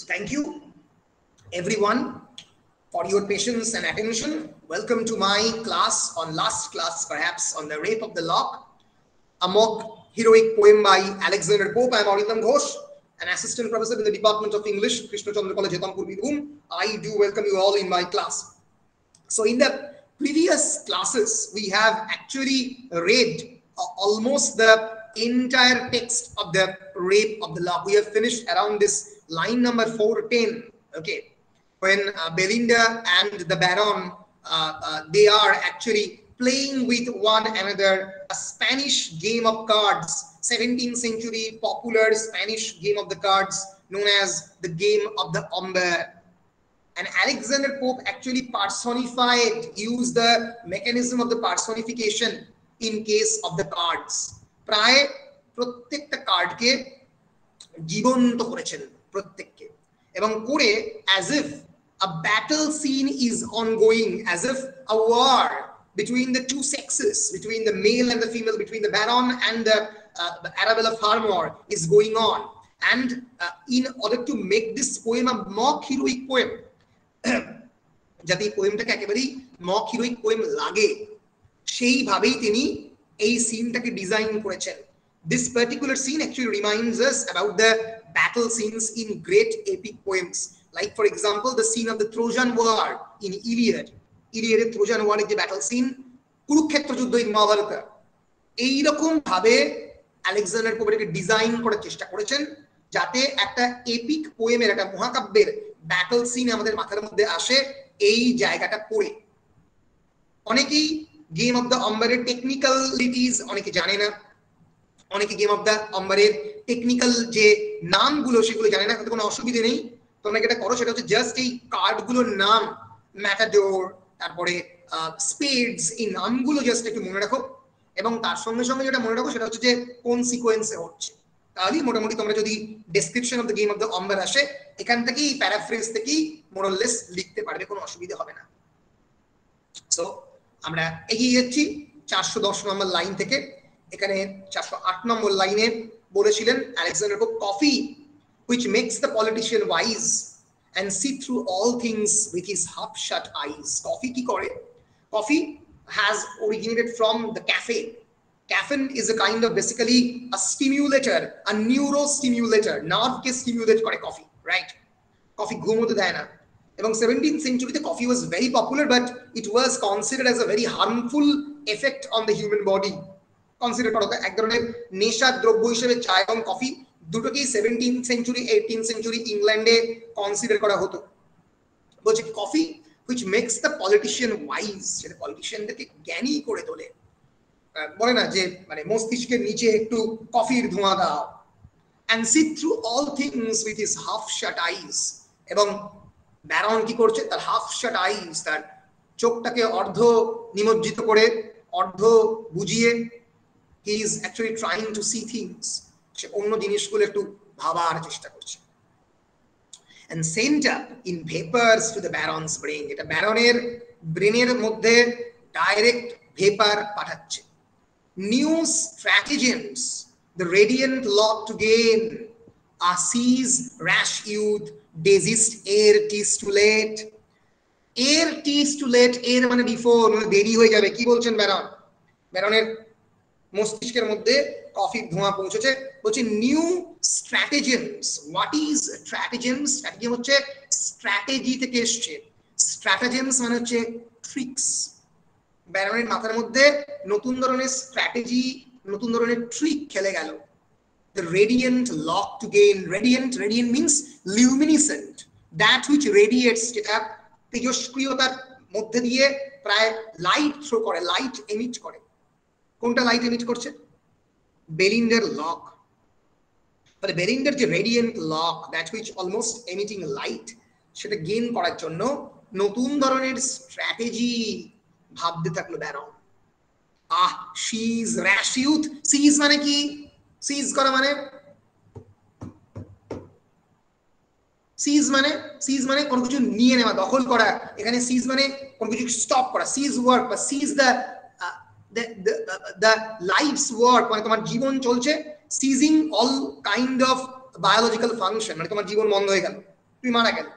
Thank you, everyone, for your patience and attention. Welcome to my class, last class perhaps, on the Rape of the Lock, a mock heroic poem by Alexander Pope. I am Arindam Ghosh, an assistant professor in the Department of English, Krishna Chandra College, Hetampur, Birbhum. I do welcome you all in my class. So in the previous classes, we have actually read almost the entire text of the Rape of the Lock. We have finished around this line number 410. Okay, when Belinda and the Baron, they are actually playing with one another a Spanish game of cards, 17th century popular Spanish game of the cards known as the game of the Umber. And Alexander Pope actually used the mechanism of the personification in case of the cards. প্রায় প্রত্যেকটা কার্ডকে জীবন্ত করেছেন প্রত্যেককে, এবং করে as if a battle scene is ongoing, as if a war between the two sexes, between the male and the female, between the Baron and the Arabella Fermor is going on. And in order to make this poem a mock heroic poem, যাতে এই পোয়েমটাকে একেবারেই mock heroic poem লাগে, সেইভাবেই তিনি এই সিনটাকে design করেছেন. This particular scene actually reminds us about the battle scenes in great epic poems, like for example the scene of the Trojan War in Iliad. Iliad Trojan War এর যে battle scene, Kurukshetra যুদ্ধ in Mahabharata, এইরকম ভাবে Alexander pope এটাকে design করার চেষ্টা করেছেন যাতে একটা এপিক পোয়েমের, একটা মহাকাব্যের ব্যাটল সিন আমাদের মাথার মধ্যে আসে এই জায়গাটা পড়ে. অনেকেই গেম অফ দ্য আম্বারের টেকনিক্যালিটিস অনেকে জানে না, অনেকে গেম অফ দ্য আম্বারের টেকনিক্যাল যে নামগুলো সেগুলো জানে না. তাতে কোনো অসুবিধা নেই, তোমরা যেটা করো সেটা হচ্ছে জাস্ট এই কার্ডগুলোর নাম, ম্যাটাডোর, তারপরে স্পেডস, এই নামগুলো জাস্ট একটু মনে রাখো, এবং তার সঙ্গে সঙ্গে যেটা মনে রাখো সেটা হচ্ছে যে কোন সিকোয়েন্সে হচ্ছে. তাহলেই মোটামুটি তোমরা যদি description of the game of the ombre আসে, এখান থেকেই প্যারাফ্রেজ থেকেই মোরলেস লিখতে পারবে, কোনো অসুবিধা হবে না. সো আমরা এগিয়ে যাচ্ছি 410 নম্বর লাইন থেকে. এখানে 408 নম্বর লাইনে বলেছিলেন Alexander pope, coffee which makes the politician wise and see through all things with his half shut eyes. Coffee কি করে? Coffee has originated from the caffeine. Caffeine is a kind of basically a stimulator, a neurostimulator. Nerve ke stimulate kore coffee, right? Coffee ঘুম হতে দেয় না. এবং 17th century coffee was very popular, but it was considered as a very harmful effect on the human body. Consider করো এক ধরনের নেশা দ্রব্য হিসেবে চা এবং কফি দুটোকেই 17th century 18th century ইংল্যান্ডে কনসিডার করা হতো. বলছে coffee which makes the politician wise, সেটা পলিটিশিয়ানদেরকে জ্ঞানী করে তোলে. বলে না যে মানে মস্তিষ্কের নিচে একটু কফির ধোঁয়া দাও, and see through all things with his half shut eyes. এবং ব্যারন কি করছে? তার হাফ শাট আইস, তার চোখটাকে অর্ধ নিমজ্জিত করে, অর্ধ বুঝিয়ে, he is actually trying to see things, সে অন্য জিনিসগুলো একটু ভাবার চেষ্টা করছে. and sent up in vapors to the baron's brain, এটা ব্যারনের ব্রেনের মধ্যে ডাইরেক্ট ভেপার পাঠাচ্ছে. new stratagems the radiant lot to gain, seize rash youth, desist ere 'tis too late. ere 'tis too late, এর মানে বিফোর, মানে দেরি হয়ে যাবে. কি বলছেন ব্যারন? ব্যারনের মস্তিষ্কের মধ্যে কফির ধোঁয়া পৌঁছেছে. বলছে new stratagems. What is stratagems? Stratagem হচ্ছে স্ট্র্যাটেজি থেকে এসছে. স্ট্র্যাটেজেমস মানে হচ্ছে ট্রিক্স. ব্যারনের মাথার মধ্যে নতুন ধরনের স্ট্র্যাটেজি, নতুন ধরনের ট্রিক খেলে গেল. The radiant lock to gain. Radiant means luminescent, that which radiates, যেটা তেজস্ক্রিয়তার মধ্যে দিয়ে প্রায় লাইট থ্রো করে, লাইট এমিট করে. কোনটা লাইট এমিট করছে? বেলিন্ডার লক. তাহলে বেলিন্ডার যে radiant lock, that which almost emitting light, সেটা গেইন করার জন্য নতুন ধরনের স্ট্র্যাটেজি ভাবতে থাকলো Baron. She is rash youth. Seize মানে কি? সিজ করা মানে সিজ মানে কোনো কিছু নিয়ে নেওয়া, দখল করা. এখানে সিজ মানে কোনো কিছু স্টপ করা. সিজ ওয়ার্ক বা সিজ the life's work, মানে তোমার জীবন চলছে, seizing all kind of biological function, মানে তোমার জীবন বন্ধ হয়ে গেল, তুমি মারা গেল।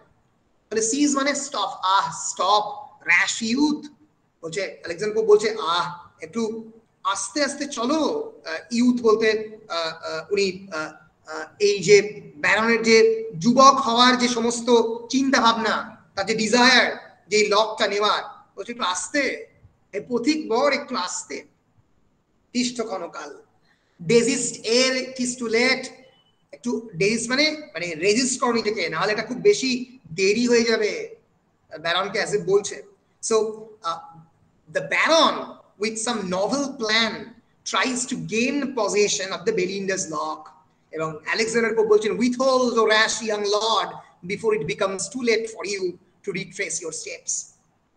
তাহলে সিজ মানে স্টপ, স্টপ র্যাশ ইউথ, বলছে আলেকজান্ডার পোপ বলছে একটু আস্তে আস্তে চলো। ইউথ বলতে উনি এই যে ব্যারনের যে যুবক হওয়ার যে সমস্ত চিন্তা ভাবনা, তার যে ডিজায়ার, যে লকটা নেওয়ার, বলছে একটু আস্তে, এই পথিক বর একটু আস্তে, তিষ্ঠ ক্ষণকাল, ডেজিস্ট এর টিস টু লেট, একটু ডেজিস্ট মানে মানে রেজিস্ট করো নিজেকে, নাহলে এটা খুব বেশি দেরি হয়ে যাবে, ব্যারনকে অ্যাজ বলছে। So the baron with some novel plan tries to gain possession of the Belinda's lock, এবং আলেকজান্ডার পোপ বলছেন withhold o rash young lord before it becomes too late for you to retrace your steps,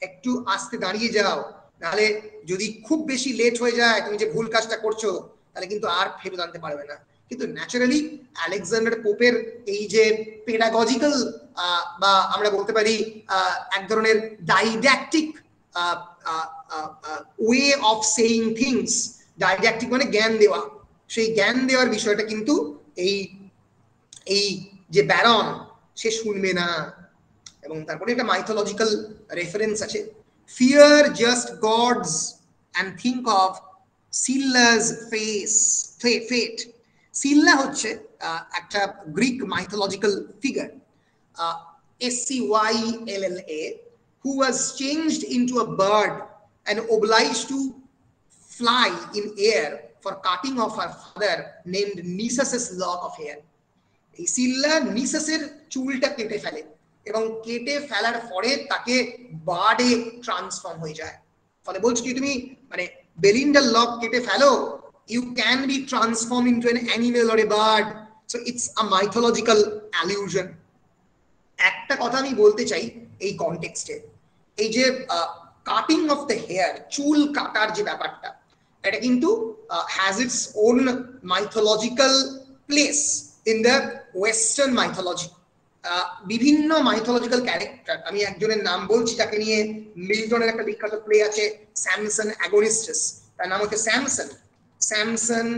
একটু আস্তে দাঁড়িয়ে যাও, নাহলে যদি খুব বেশি লেট হয়ে যায়, তুমি যে ভুল কাজটা করছো, তাহলে কিন্তু আর ফেরত আনতে পারবে না। কিন্তু ন্যাচারালি আলেকজান্ডার পোপের এই যে পেডাগজিক্যাল বা আমরা বলতে পারি এক ধরনের ডাইডাকটিক ওয়ে অফ সেইং থিংস, ডাইডাকটিক মানে জ্ঞান দেওয়া, সেই জ্ঞান দেওয়ার বিষয়টা কিন্তু এই এই যে ব্যারন সে শুনবে না। এবং তারপরে একটা মাইথোলজিক্যাল রেফারেন্স আছে, fear just gods and think of Scylla's fate. Scylla হচ্ছে একটা Greek mythological figure, SCYLLA, who was changed into a bird and obliged to fly in air for cutting off her father named Nisus's lock of hair. এই সিল্লা নিসাসের চুলটা কেটে ফেলে এবং কেটে ফেলার পরে তাকে বার্ডে ট্রান্সফর্ম হয়ে যায়। ফলে বলছি কি তুমি মানে বেলিন্ডার লক কেটে ফেলো, you can be transformed into an animal or a bird. So it's a mythological allusion. একটা কথা আমি বলতে চাই এই কনটেক্সটে, এই যে কাটিং অফ দ্য হেয়ার, চুল কাটার যে ব্যাপারটা, এটা কিন্তু has its own mythological place in the western mythology. বিভিন্ন মাইথোলজিক্যাল ক্যারেক্টার, আমি একজনের নাম বলছি যাকে নিয়ে মিল্টনের একটা বিখ্যাত প্লে আছে, স্যামসন অ্যাগোনিস্টাস, তার নাম হচ্ছে Samson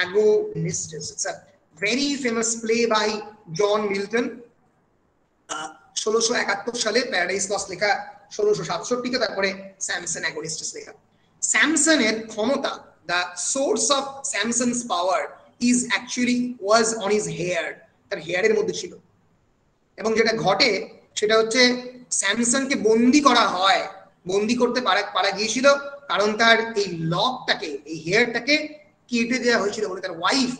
Agonistus. It's a very famous play by John Milton. 1671 সালে প্যারাডাইস লস্ট লেখা, 1667 তারপরে স্যামসন অ্যাগোনিস্টাস লেখা। স্যামসনের ক্ষমতা, the source of Samson's power is actually was on his hair, তার হেয়ারের মধ্যে ছিল। এবং যেটা ঘটে সেটা হচ্ছে স্যামসনকে বন্দি করা হয়, বন্দি করতে পারা গিয়েছিল কারণ তার এই লকটাকে, এই হেয়ারটাকে কেটে দেওয়া হয়েছিল বলে তার ওয়াইফ,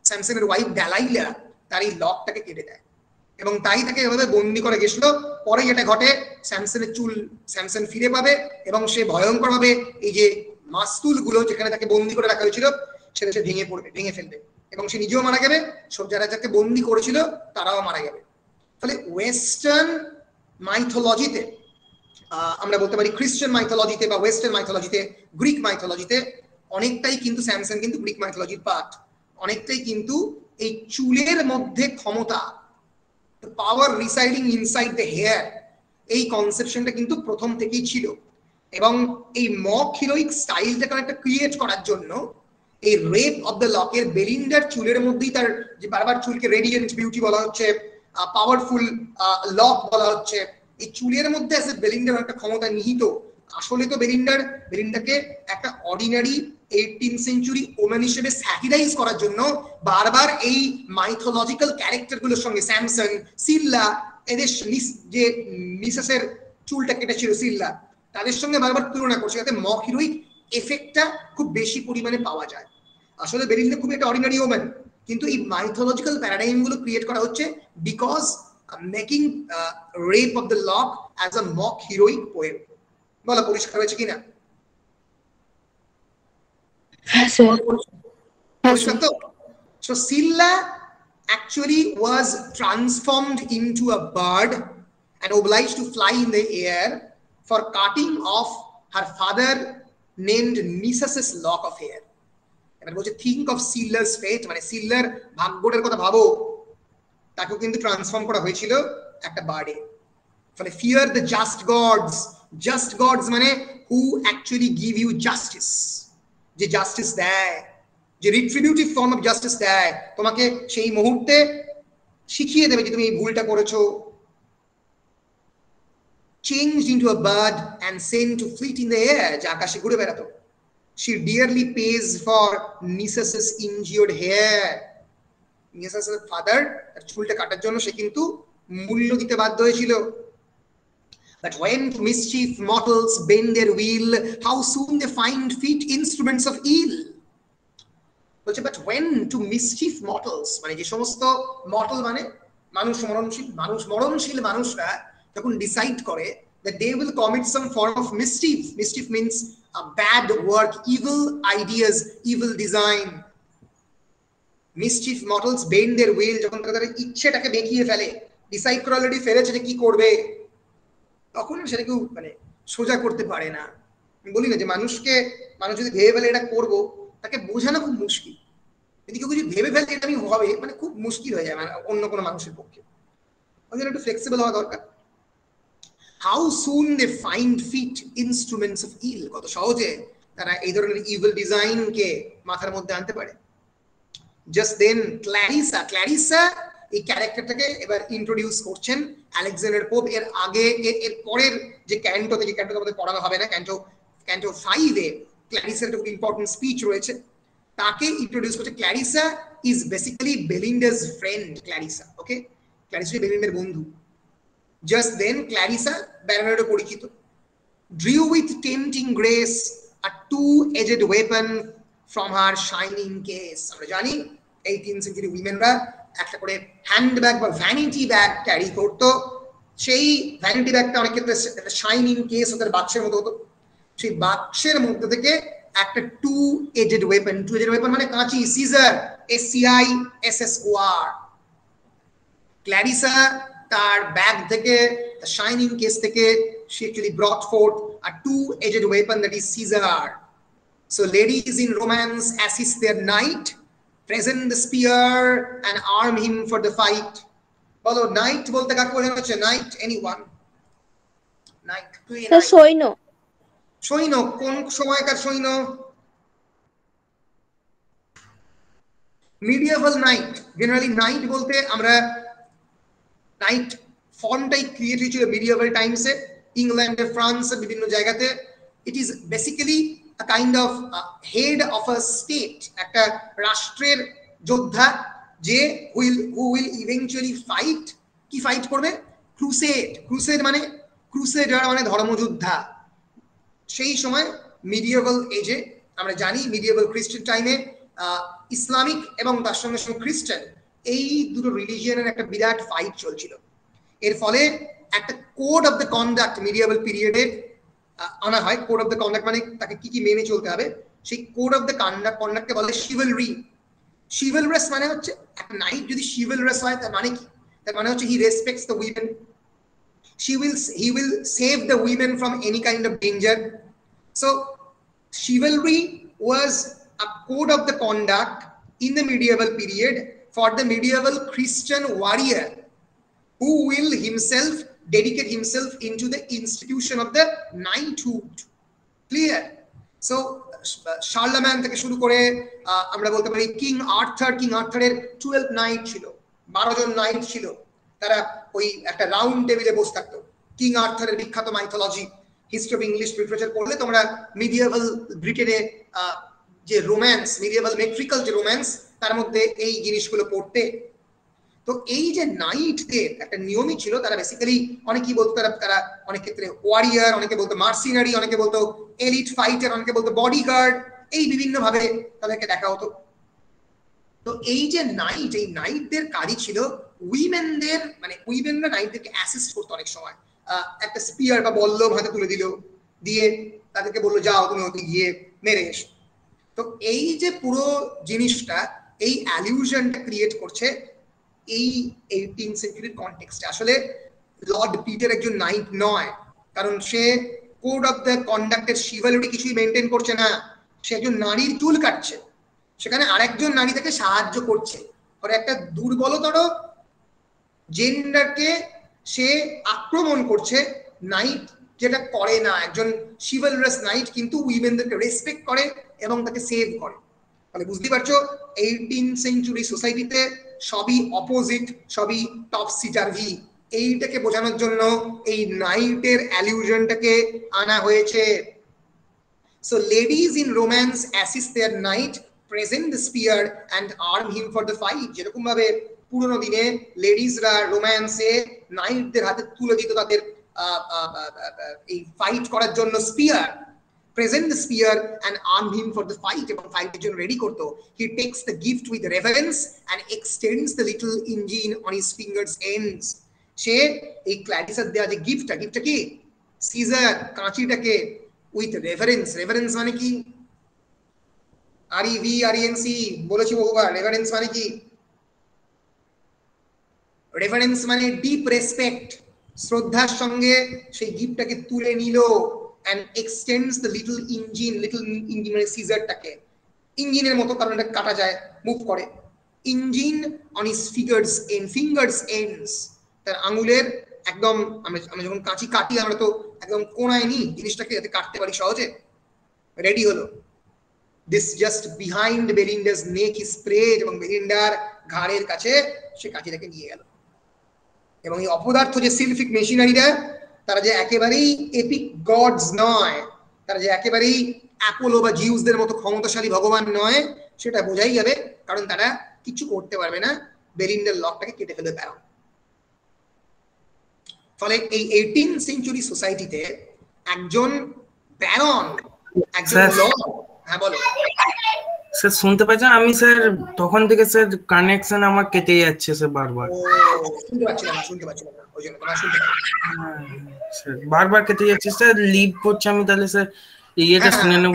স্যামসনের ওয়াইফ ডালাইলা তার এই লকটাকে কেটে দেয় এবং তাই তাকে এভাবে বন্দি করে গেছিল। পরে যেটা ঘটে, স্যামসনের চুল স্যামসন ফিরে পাবে এবং সে ভয়ঙ্কর ভাবে এই যে মাস্তুলগুলো যেখানে তাকে বন্দি করে রাখা হয়েছিল সেটা সে ভেঙে ফেলবে এবং সে নিজেও মারা যাবে, সব যারা যাকে বন্দি করেছিল তারাও মারা যাবে। ফলে ওয়েস্টার্ন মাইথোলজিতে, আমরা বলতে পারি খ্রিস্টান মাইথোলজিতে বা ওয়েস্টার্ন মাইথোলজিতে, গ্রিক মাইথোলজিতে অনেকটাই কিন্তু স্যামসন কিন্তু গ্রিক মাইথোলজির পার্ট, অনেকটাই কিন্তু এই চুলের মধ্যে ক্ষমতা, পাওয়ার রিসাইডিং ইনসাইড দ্য হেয়ার, এই কনসেপশনটা কিন্তু প্রথম থেকেই ছিল। এবং এই মক হিরোইক স্টাইলটাকে একটা ক্রিয়েট করার জন্য এই রেপ অফ দ্য লকের বেলিন্ডার চুলের মধ্যেই তার যে বারবার চুলকে রেডিয়েন্ট বিউটি বলা হচ্ছে, পাওয়ারফুল লক বলা হচ্ছে, এই চুলের মধ্যে আছে বেলিন্ডার একটা ক্ষমতা নিহিত। আসলে তো বেলিন্ডাকে একটা অর্ডিনারি 18th সেঞ্চুরি ওম্যান হিসেবে স্যাটিরাইজ করার জন্য বারবার এই মাইথোলজিক্যাল ক্যারেক্টারগুলোর সঙ্গে, স্যামসন, সিল্লা, এদের যে নিসাসের চুলটা কেটেছিল সিল্লা, তাদের সঙ্গে বারবার তুলনা করছে যাতে মক হিরোইক এফেক্টটা খুব বেশি পরিমাণে পাওয়া যায়। আসলে বেলিন্ডা খুবই একটা অর্ডিনারি ওম্যান, কিন্তু এই মাইথোলজিক্যাল প্যারাডাইম গুলো ক্রিয়েট করা হচ্ছে because making rape of the lock as a mock heroic poem. বলা পরিষ্কার হয়েছে কিনা? হ্যাঁ স্যার। পরিষ্কার তো? So Silla actually was transformed into a bird and obliged to fly in the air for cutting off her father named Nisus's lock of hair. এবার বলছে think of Silla's fate, মানে সিল্লার ভাগ্যটার কথা ভাবো, তাকেও কিন্তু ট্রান্সফর্ম করা হয়েছিল একটা বার্ডে। ফলে fear the just gods মানে who actually give you justice, যে জাস্টিস দেয়, যে রিট্রিবিউটিভ ফর্ম অফ জাস্টিস দেয়, তোমাকে সেই মুহূর্তে শিখিয়ে দেবে যে তুমি এই ভুলটা করেছো, changed into a bird and sent to fleet in the air, যা আকাশে ঘুরে বেড়াতো। She dearly pays for Nisus's injured hair. Nisus's father তার চুলটা কাটার জন্য সে কিন্তু মূল্য দিতে বাধ্য হয়েছিল। But when to mischief mortals bend their wheel, how soon they find fit instruments of ill. বলছে but when to mischief mortals, মানে যে সমস্ত মর্টাল মানে মরণশীল মানুষরা যখন ডিসাইড করে that they will commit some form of mischief. Mischief means a bad work, evil ideas, evil design. Mischief mortals bend their will, যখন তারা তাদের ইচ্ছেটাকে বেঁকিয়ে ফেলে, ডিসাইড করে অলরেডি ফেলেছে যে কি করবে, তখন সেটা কেউ মানে সোজা করতে পারে না। বলি না যে মানুষ যদি ভেবে ফেলে এটা করবো, তাকে বোঝানো খুব মুশকিল। যদি কেউ কিছু ভেবে ফেলে এটা আমি হবে, মানে খুব মুশকিল হয়ে যায় অন্য কোনো মানুষের পক্ষে। ওই জন্য একটু ফ্লেক্সিবল হওয়া দরকার। How soon they find fit instruments of ill, কত সহজে তারা এই ধরনের ইভিল ডিজাইন কে মাথার মধ্যে আনতে পারে। Just then ক্ল্যারিসা এই ক্যারেক্টারটাকে এবার ইন্ট্রোডিউস করছেন আলেকজান্ডার পোপ। এর আগে এর পরের যে ক্যান্টো থেকে, ক্যান্টো আমাদের পড়ানো হবে না, ক্যান্টো 5 এ ক্ল্যারিসার একটা ইম্পর্টেন্ট স্পিচ রয়েছে, তাকে ইন্ট্রোডিউস করছে। ক্ল্যারিসা ইজ বেসিক্যালি বেলিন্ডাস ফ্রেন্ড। ক্ল্যারিসা, ওকে, ক্ল্যারিসা বেলিন্ডার বন্ধু। Just then Clarissa, Bernardo পরিচিত, drew with tempting grace a two-edged weapon from her shining case. আমরা জানি 18th century উইমেনরা একটা করে হ্যান্ডব্যাগ বা ভ্যানিটি ব্যাগ ক্যারি করতো। সেই ভ্যানিটি ব্যাগটা অনেক ক্ষেত্রে একটা শাইনিং কেস ওদের বাক্সের মতো হতো। সেই বাক্সের মধ্যে থেকে একটা two-edged weapon মানে কাঁচি, সিজার, SCISSOR। ক্ল্যারিসা তার ব্যাগ থেকে, the shining case থেকে, she actually brought forth a two-edged weapon, that is scissor. So ladies in romance assist their knight, present the spear and arm him for the fight. বলো knight বলতে কাকে বোঝানো হচ্ছে? knight, anyone? knight, সৈন্য। কোন সময়কার সৈন্য? মিডিয়েভাল নাইট। জেনারেলি নাইট বলতে আমরা নাইট ফর্মটাই ক্রিয়েট হয়েছিল মিডিয়েভাল টাইমসে, ইংল্যান্ডে, ফ্রান্সে, বিভিন্ন জায়গাতে। It is basically a kind of head of a state, একটা রাষ্ট্রের যোদ্ধা, যে হু উইল ইভেনচুয়ালি ফাইট। কি ফাইট করবে? ক্রুসেড মানে ক্রুসেডার মানে ধর্মযোদ্ধা। সেই সময় মিডিয়েভাল এজে আমরা জানি, মিডিয়েভাল খ্রিস্টান টাইমে ইসলামিক এবং তার সঙ্গে সঙ্গে খ্রিস্টান, এই দুটো রিলিজিয়নের একটা বিরাট ফাইট চলছিল। এর ফলে একটা কোড অফ দ্য কন্ডাক্ট মিডিয়েভাল পিরিয়ডে আনা হয়। কোড অফ দ্য কন্ডাক্ট মানে তাকে কি কি মেনে চলতে হবে, সেই কোড অফ দ্য কন্ডাক্টকে বলে শিভেলরি। শিভেলরাস মানে হচ্ছে একটা নাইট যদি শিভেলরাস হয় তার মানে কি? তার মানে হচ্ছে he respects the women, he will save the women from any kind of danger. So chivalry was a code of the conduct in the medieval period for the medieval Christian warrior who will himself dedicate himself into the institution of the knighthood. Clear? So Charlemagne থেকে শুরু করে আমরা বলতে পারি king আর্থারের 12 night ছিল, 12 জন night ছিল। তারা ওই একটা রাউন্ড টেবিলে বসে থাকতো। কিং আর্থারের বিখ্যাত mythology, history of English literature পড়লে তোমরা মিডিয়েভাল ব্রিটেনে যে রোম্যান্স, মিডিয়েভাল মেট্রিক্যাল যে রোম্যান্স, তার মধ্যে এই জিনিসগুলো পড়তে। তো এই যে নাইটদের একটা নিয়মই ছিল, তারা বেসিক্যালি অনেকেই বলতো তারা অনেক ক্ষেত্রে ওয়ারিয়ার, অনেকে বলতো মার্সিনারি, অনেকে বলতো এলিট ফাইটার, অনেকে বলতো বডিগার্ড, এই বিভিন্ন ভাবে তাদেরকে দেখা হতো। তো এই যে নাইট, এই নাইটদের কাজই ছিল উইমেনদের, মানে উইমেনরা নাইটদেরকে অ্যাসিস্ট করতো অনেক সময়। একটা স্পিয়ার বা বল্লম হাতে তুলে দিল, দিয়ে তাদেরকে বললো যাও তুমি ওকে গিয়ে মেরে এসো। তো এই যে পুরো জিনিসটা, এই অ্যালিউশনটা ক্রিয়েট করছে এই 18th সেঞ্চুরির কনটেক্সটে। আসলে লর্ড পিটার একজন নাইট নয়, কারণ সে কোড অফ দ্য কন্ডাক্টের শিভালরি কিছুই মেনটেন করছে না, সে একজন নারীর চুল কাটছে, সেখানে আরেকজন নারী তাকে সাহায্য করছে। পরে একটা দুর্বলতর জেন্ডারকে সে আক্রমণ করছে। নাইট যেটা করে না, একজন শিভালরাস নাইট কিন্তু উইমেনদেরকে রেসপেক্ট করে এবং তাকে সেভ করে। তাহলে বুঝতে পারছো 18th সেঞ্চুরি সোসাইটিতে সবই অপোজিট, সবই টপসি টার্ভি। এইটাকে বোঝানোর জন্য এই নাইটের অ্যালিউশনটাকে আনা হয়েছে। So ladies in romance assist their knight, present the spear and arm him for the fight. যেরকম ভাবে পুরনো দিনে লেডিজরা রোম্যান্সে নাইটদের হাতে তুলে দিত তাদের এই ফাইট করার জন্য spear, present the spear and arm him for the fight, এবং ফাইটের জন্য রেডি করতো। He takes the gift with reverence and extends the little engine on his fingers ends. সে এই ক্ল্যাডিসার দেওয়া যে গিফটটা কি সিজার কাঁচিটাকে উইথ রেফারেন্স, রেফারেন্স মানে কি REVERENC বলেছি বহুবার। রেফারেন্স মানে কি? রেফারেন্স মানে ডিপ রেসপেক্ট, শ্রদ্ধার সঙ্গে সেই গিফটটাকে তুলে নিল। and extends the little engine মানে সিজারটাকে ইঞ্জিনের মতো, কারণ এটা কাটা যায়, মুভ করে। Engine on his fingers ends, তার আঙুলের একদম আমরা যখন কাঁচি কাটি আমরা তো একদম কোণায় নি জিনিসটাকে, যাতে কাটতে পারি সহজে। রেডি হলো। This just behind Belinda's neck is sprayed, এবং বেলিন্ডার ঘাড়ের কাছে সে কাঁচিটাকে নিয়ে গেল। এবং এই অপদার্থ যে সিলফিক মেশিনারিটা, তারা যে একেবারেই এপিক গডস নয়, তারা যে একেবারেই অ্যাপোলো বা জিউসদের মতো ক্ষমতাশালী ভগবান নয়, সেটা বোঝাই যাবে, কারণ তারা কিছু করতে পারবে না বেলিন্ডার লকটাকে কেটে ফেলে ব্যারন। ফলে এই 18th সেঞ্চুরি সোসাইটিতে একজন ব্যারন, একজন লর্ড। হ্যাঁ বলো স্যার। শুনতে পাচ্ছেন? আমি স্যার তখন থেকে স্যার কানেকশন আমার কেটে যাচ্ছে স্যার বারবার। শুনতে পাচ্ছিলাম না ওই জন্য তোমার শুনতে পাচ্ছি স্যার, বারবার কেটে যাচ্ছে স্যার। লিভ করছি আমি, তাহলে স্যার ইয়েটা শুনে নেব।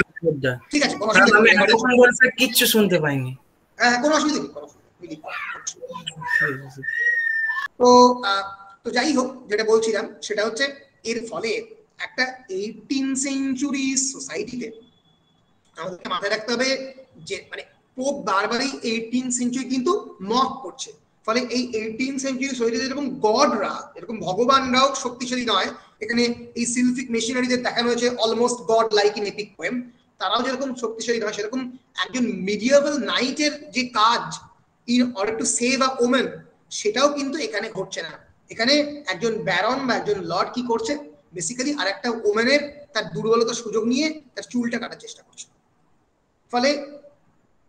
ঠিক আছে, কোনো অসুবিধা নেই। আমি তখন বলে স্যার কিচ্ছু শুনতে পাইনি। হ্যাঁ, কোনো অসুবিধা নেই। তো যাই হোক, যেটা বলছিলাম সেটা হচ্ছে এর ফলে একটা 18th সেঞ্চুরি সোসাইটিতে আমাদেরকে মাথায় রাখতে হবে যে মানে পোপ বারবারই 18th সেঞ্চুরি কিন্তু মক করছে। ফলে এই 18th সেঞ্চুরি সোসাইটিতে যেরকম গডরা, এরকম ভগবানরাও শক্তিশালী নয়, এখানে এই সিলফিক মেশিনারিদের দেখানো হয়েছে almost god like in epic poem, তারাও যেরকম শক্তিশালী নয়, সেরকম একজন মিডিয়েভাল নাইটের যে কাজ in order to save a women, সেটাও কিন্তু এখানে ঘটছে না। এখানে একজন ব্যারন বা একজন লর্ড কি করছে, বেসিক্যালি আর একটা ওমেনের তার দুর্বলতার সুযোগ নিয়ে তার চুলটা কাটার চেষ্টা করছে। ফলে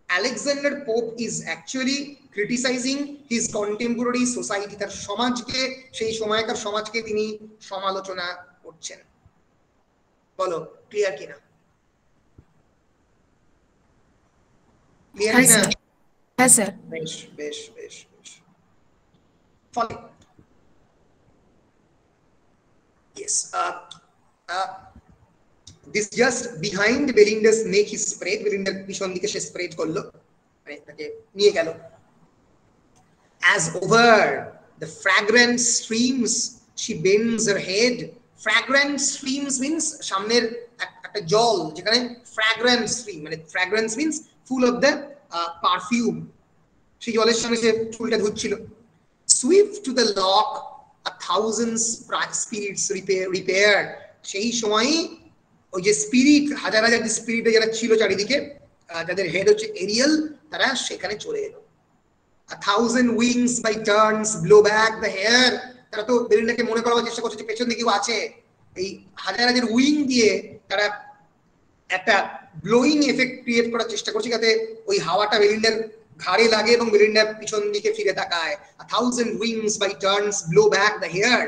Alexander pope is actually criticising his contemporary society, তার সমাজকে, সেই সময়কার সমাজকে তিনি সমালোচনা করছেন। বলো ক্লিয়ার কিনা? ক্লিয়ার কিনা? হ্যাঁ স্যার। বেশ বেশ বেশ বেশ। ফলে yes, this just behind Belinda's neck is sprayed, Belinda's পিছন দিকে সে স্প্রেড করলো, মানে তাকে নিয়ে গেল। As over the fragrant streams she bends her head. Fragrant streams means সামনের একটা জল, যেখানে fragrant stream মানে fragrance means full of the perfume, সেই জলের সামনে সে চুলটা ধুচ্ছিল। Swift to the lock, 1000 spirits repaired. সেই সময় ওই যে স্পিরিট, হাজার হাজার স্পিরিট যারা ছিল চারিদিকে, যাদের হেড হচ্ছে এরিয়াল, তারা সেখানে চলে এলো। 1000 wings by turns blow back the hair. তারা তো বেলিন্ডাকে মনে করার চেষ্টা করছে যে পেছন দিকে কেউ আছে। এই হাজার হাজার উইং দিয়ে তারা একটা ব্লোয়িং এফেক্ট ক্রিয়েট করার চেষ্টা করছে, যাতে ওই হাওয়াটা বেলিন্ডার ঘাড়ে লাগে এবং বেলিন্ডা পিছন দিকে ফিরে তাকায়। 1000 wings by turns blow back the hair.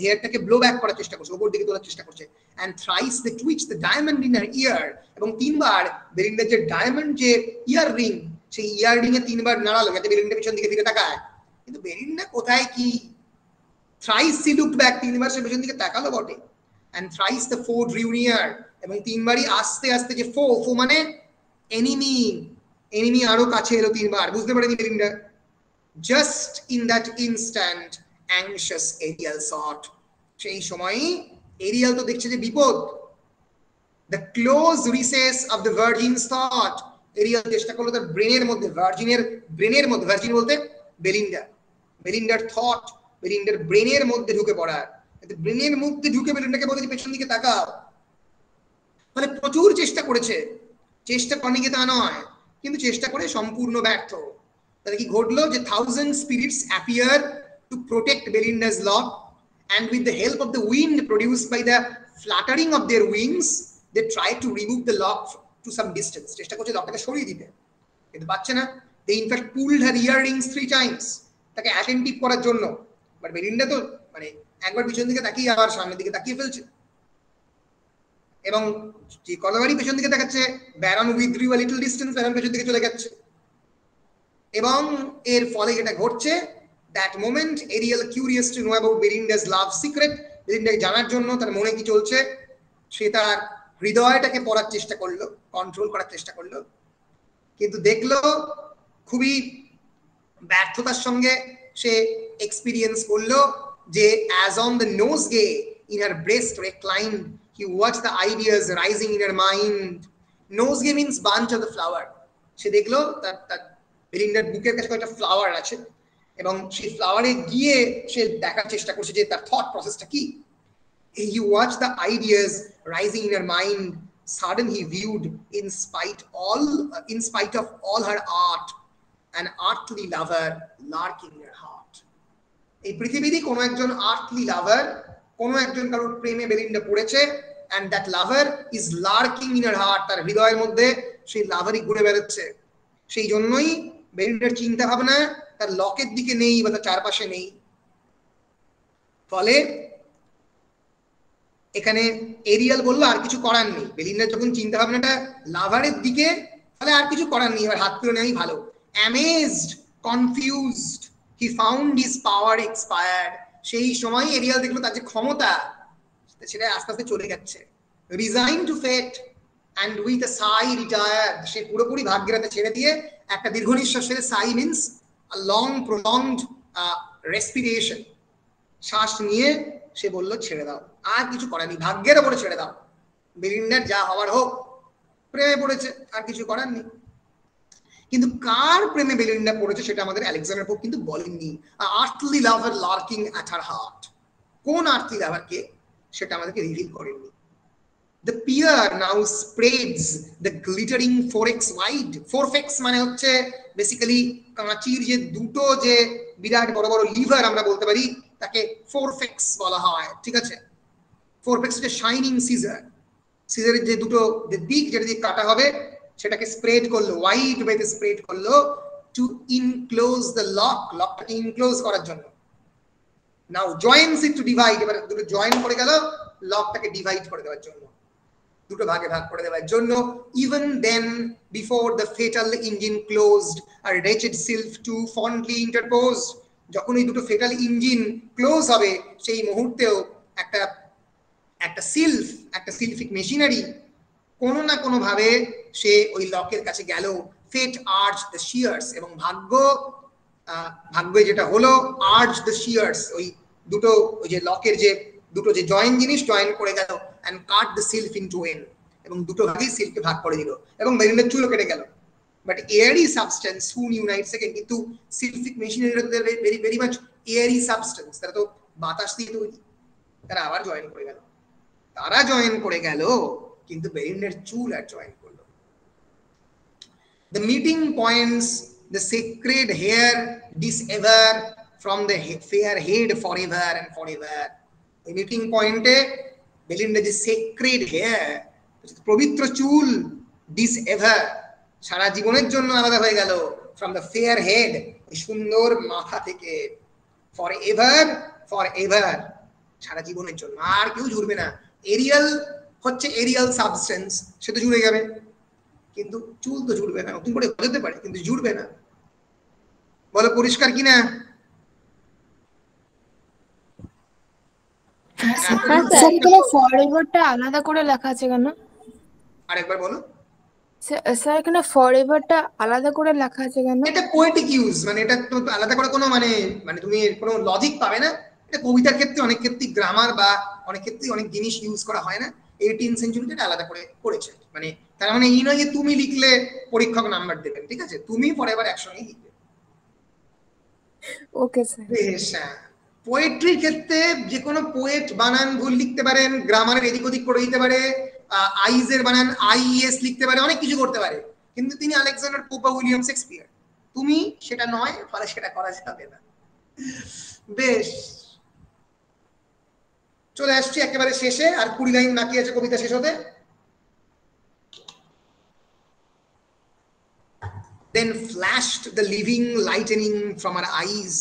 হেয়ারটাকে ব্লো ব্যাক করার চেষ্টা করছে, উপর দিকে তোলার চেষ্টা করছে। and thrice they twitch the diamond in her ear. এবং তিনবার বেলিন্ডার যে ডায়মন্ড যে ইয়ার রিং, সেই ইয়ার রিং এ তিনবার নাড়ালো যাতে বেলিন্ডা পিছন দিকে ফিরে তাকায়। কিন্তু বেলিন্ডা কোথায় কি? thrice she looked back, তিনবার সে পিছন দিকে তাকালো বটে। and thrice the foe drew near. এবং তিনবারই আস্তে আস্তে, যে ফো মানে এনিমি আরো কাছে এলো তিনবার, বুঝতে পারেনি Belinda. just in that instant anxious Ariel sought. সেই সময়ই এরিয়াল তো দেখছে যে বিপদ। the close recess of the virgin's thought. Ariel চেষ্টা করলো তার ব্রেনের মধ্যে, ব্রেনের মধ্যে, ভার্জিন বলতে বেলিন্ডার থট, বেলিন্ডার ব্রেনের মধ্যে ঢুকে পড়ার। ব্রেনের মধ্যে ঢুকে বেলিন্ডাকে বলে যে পেছন দিকে তাকাও। মানে প্রচুর চেষ্টা করেছে, চেষ্টা করেনি তা নয়, কিন্তু চেষ্টা করে সম্পূর্ণ ব্যর্থ। তাহলে কি ঘটলো? যে 1000 spirits appear to protect Belinda's lock, and with the help of the wind produced by the fluttering of their wings, they tried to remove the lock to some distance. চেষ্টা করছে লকটাকে সরিয়ে দিতে, কিন্তু পাচ্ছে না। They in fact pulled her earrings 3 times, তাকে attentive করার জন্য। বাট বেলিন্ডা তো মানে একবার পিছন দিকে তাকিয়ে আবার সামনের দিকে তাকিয়ে ফেলছে, এবং যে কতবারই পেছন দিকে দেখাচ্ছে, Baron withdraw a little distance, Baron পেছন দিকে চলে যাচ্ছে। এবং এর ফলে যেটা ঘটছে, that moment Ariel, curious to know about Belinda's love secret, বেলিন্ডাকে জানার জন্য তার মনে কি চলছে সে তার হৃদয়টাকে পড়ার চেষ্টা করলো, কন্ট্রোল করার চেষ্টা করলো, কিন্তু দেখলো খুবই ব্যর্থতার সঙ্গে সে এক্সপেরিয়েন্স করলো যে as on the nosegay in her breast reclined, he watched the ideas rising in her mind. Nosegay means bunch of the flower. সে দেখলো তার বেলিন্ডার বুকের কাছে একটা ফ্লাওয়ার আছে, এবং সেই ফ্লাওয়ারে গিয়ে সে দেখার চেষ্টা করছে যে তার থট প্রসেসটা কি। He watched the ideas rising in her mind. Suddenly he viewed, in spite of all her art, an earthly lover lurking in her heart. এই পৃথিবীতে কোনো একজন আর্থলি লাভার, কোনো একজন কারোর প্রেমে বেলিন্ডা পড়েছে, and that lover is lurking in her heart. তার হৃদয়ের মধ্যে সেই লাভারই ঘুরে বেড়াচ্ছে। সেই জন্যই বেলিন্ডার চিন্তা ভাবনা তার লকের দিকে নেই বা তার চারপাশে নেই। ফলে এখানে এরিয়াল বললো আর কিছু করার নেই, বেলিন্ডার যখন চিন্তা ভাবনাটা লাভারের দিকে, ফলে আর কিছু করার নেই, এবার হাত তুলে নেওয়াই ভালো। Amazed, confused, he found his power expired. সেই সময় এরিয়াল দেখলো তার যে ক্ষমতা সেটা আস্তে আস্তে চলে যাচ্ছে। Resigned to fate and with a sigh retired, সে পুরোপুরি ভাগ্যের হাতে ছেড়ে দিয়ে একটা দীর্ঘ নিঃশ্বাস ফেলে, sigh means a long prolonged respiration, শ্বাস নিয়ে সে বললো ছেড়ে দাও, আর কিছু করার নেই, ভাগ্যের উপরে ছেড়ে দাও। বেলিন্ডার যা হওয়ার হোক, প্রেমে পড়েছে, আর কিছু করার নেই। কিন্তু কার প্রেমে বেলিন্ডা পড়েছে সেটা আমাদের আলেকজান্ডার পোপ কিন্তু বলেননি। Earthly lover lurking at her heart, কোন আর্থলি লাভারকে সেটা আমাদেরকে রিভিল করেননি। The peer now spreads the glittering forex wide. Forex মানে হচ্ছে বেসিক্যালি কাঁচির যে দুটো যে বিরাট বড় বড় লিভার আমরা বলতে পারি, তাকে ফোরফেক্স বলা হয়, ঠিক আছে। ফোরফেক্স হচ্ছে শাইনিং সিজার, সিজারের যে দুটো দিক যেটা দিয়ে কাটা হবে সেটাকে স্প্রেড করলো, ওয়াইড ওয়েতে স্প্রেড করলো, টু ইনক্লোজ দ্য লক, লকটাকে ইনক্লোজ করার জন্য। Now joins it to divide, এবার দুটো জয়েন করে গেল লকটাকে ডিভাইড করে দেওয়ার জন্য, দুটো ভাগে ভাগ করে দেওয়ার জন্য। Even then, before the fatal engine closed, a wretched sylph too fondly interposed. যখন এই দুটো ফেটাল ইঞ্জিন ক্লোজ হবে সেই মুহূর্তেও একটা সিলফিক মেশিনারি কোনো না কোনো ভাবে সে ওই লকের কাছে গেল। ফেট আর্চ দ্য শিয়ার্স, এবং ভাগ্যে যেটা হলো আর্চ দ্য শিয়ার্স, ওই দুটো ওই যে লকের যে দুটো যে জয়েন জিনিস জয়েন করে গেল, and cut the sylph into twain, এবং দুটো ভাগে সিল্ককে ভাগ করে দিল, এবং বেলিন্ডার চুলও কেটে গেল। But Airee substance soon unites again, কিন্তু সিলফিক machinery very very much Airee substance, তারা তো বাতাস দিয়ে তৈরি, তারা আবার জয়েন করে গেল, কিন্তু বেলিন্ডার চুল আর জয়েন করলো। The meeting points the sacred hair dissever from the fair head forever and forever. এই মিটিং পয়েন্টে বেলিন্ডা যে সেক্রেড হেয়ার, পবিত্র চুল, ডিসএভার, সারা জীবনের জন্য আলাদা হয়ে গেল, ফ্রম দ্য ফেয়ার হেড, ওই সুন্দর মাথা থেকে, ফরএভার, সারা জীবনের জন্য, আর কেউ জুড়বে না। এরিয়াল হচ্ছে এরিয়াল সাবস্টেন্স, সে তো জুড়ে যাবে, কিন্তু চুল তো জুড়বে না, নতুন করে গজাতে পারে কিন্তু জুড়বে না। বলো পরিষ্কার কিনা? স্যার এখানে ফরএভারটা আলাদা করে লেখা আছে কেন? আরেকবার বলো। স্যার এখানে ফরএভারটা আলাদা করে লেখা আছে কেন? এটা পোয়েটিক ইউজ, মানে এটা তো আলাদা করে কোনো মানে তুমি কোনো লজিক পাবে না। এটা কবিতার ক্ষেত্রে অনেক ক্ষেত্রে গ্রামার বা অনেক ক্ষেত্রে অনেক জিনিস ইউজ করা হয় না। 18th সেঞ্চুরিতে এটা আলাদা করে করেছে, মানে তার মানে এই নয় যে তুমি লিখলে পরীক্ষক নাম্বার দেবেন, ঠিক আছে, তুমি ফরএভার একসঙ্গে লিখবে। Okay sir. বেশ, পোয়েট্রির ক্ষেত্রে যে কোনো পোয়েট বানান ভুল লিখতে পারেন, গ্রামারের এদিক ওদিক করে দিতে পারে, আইজ এর বানান আইএস লিখতে পারে, অনেক কিছু করতে পারে, কিন্তু তিনি আলেকজান্ডার পোপ বা উইলিয়াম শেক্সপিয়ার, তুমি সেটা নয়, ফলে সেটা করা যাবে না। বেশ, চলে আসছি একেবারে শেষে, আর 20 লাইন বাকি আছে কবিতা শেষ হতে। Then flashed the living lightning from her eyes.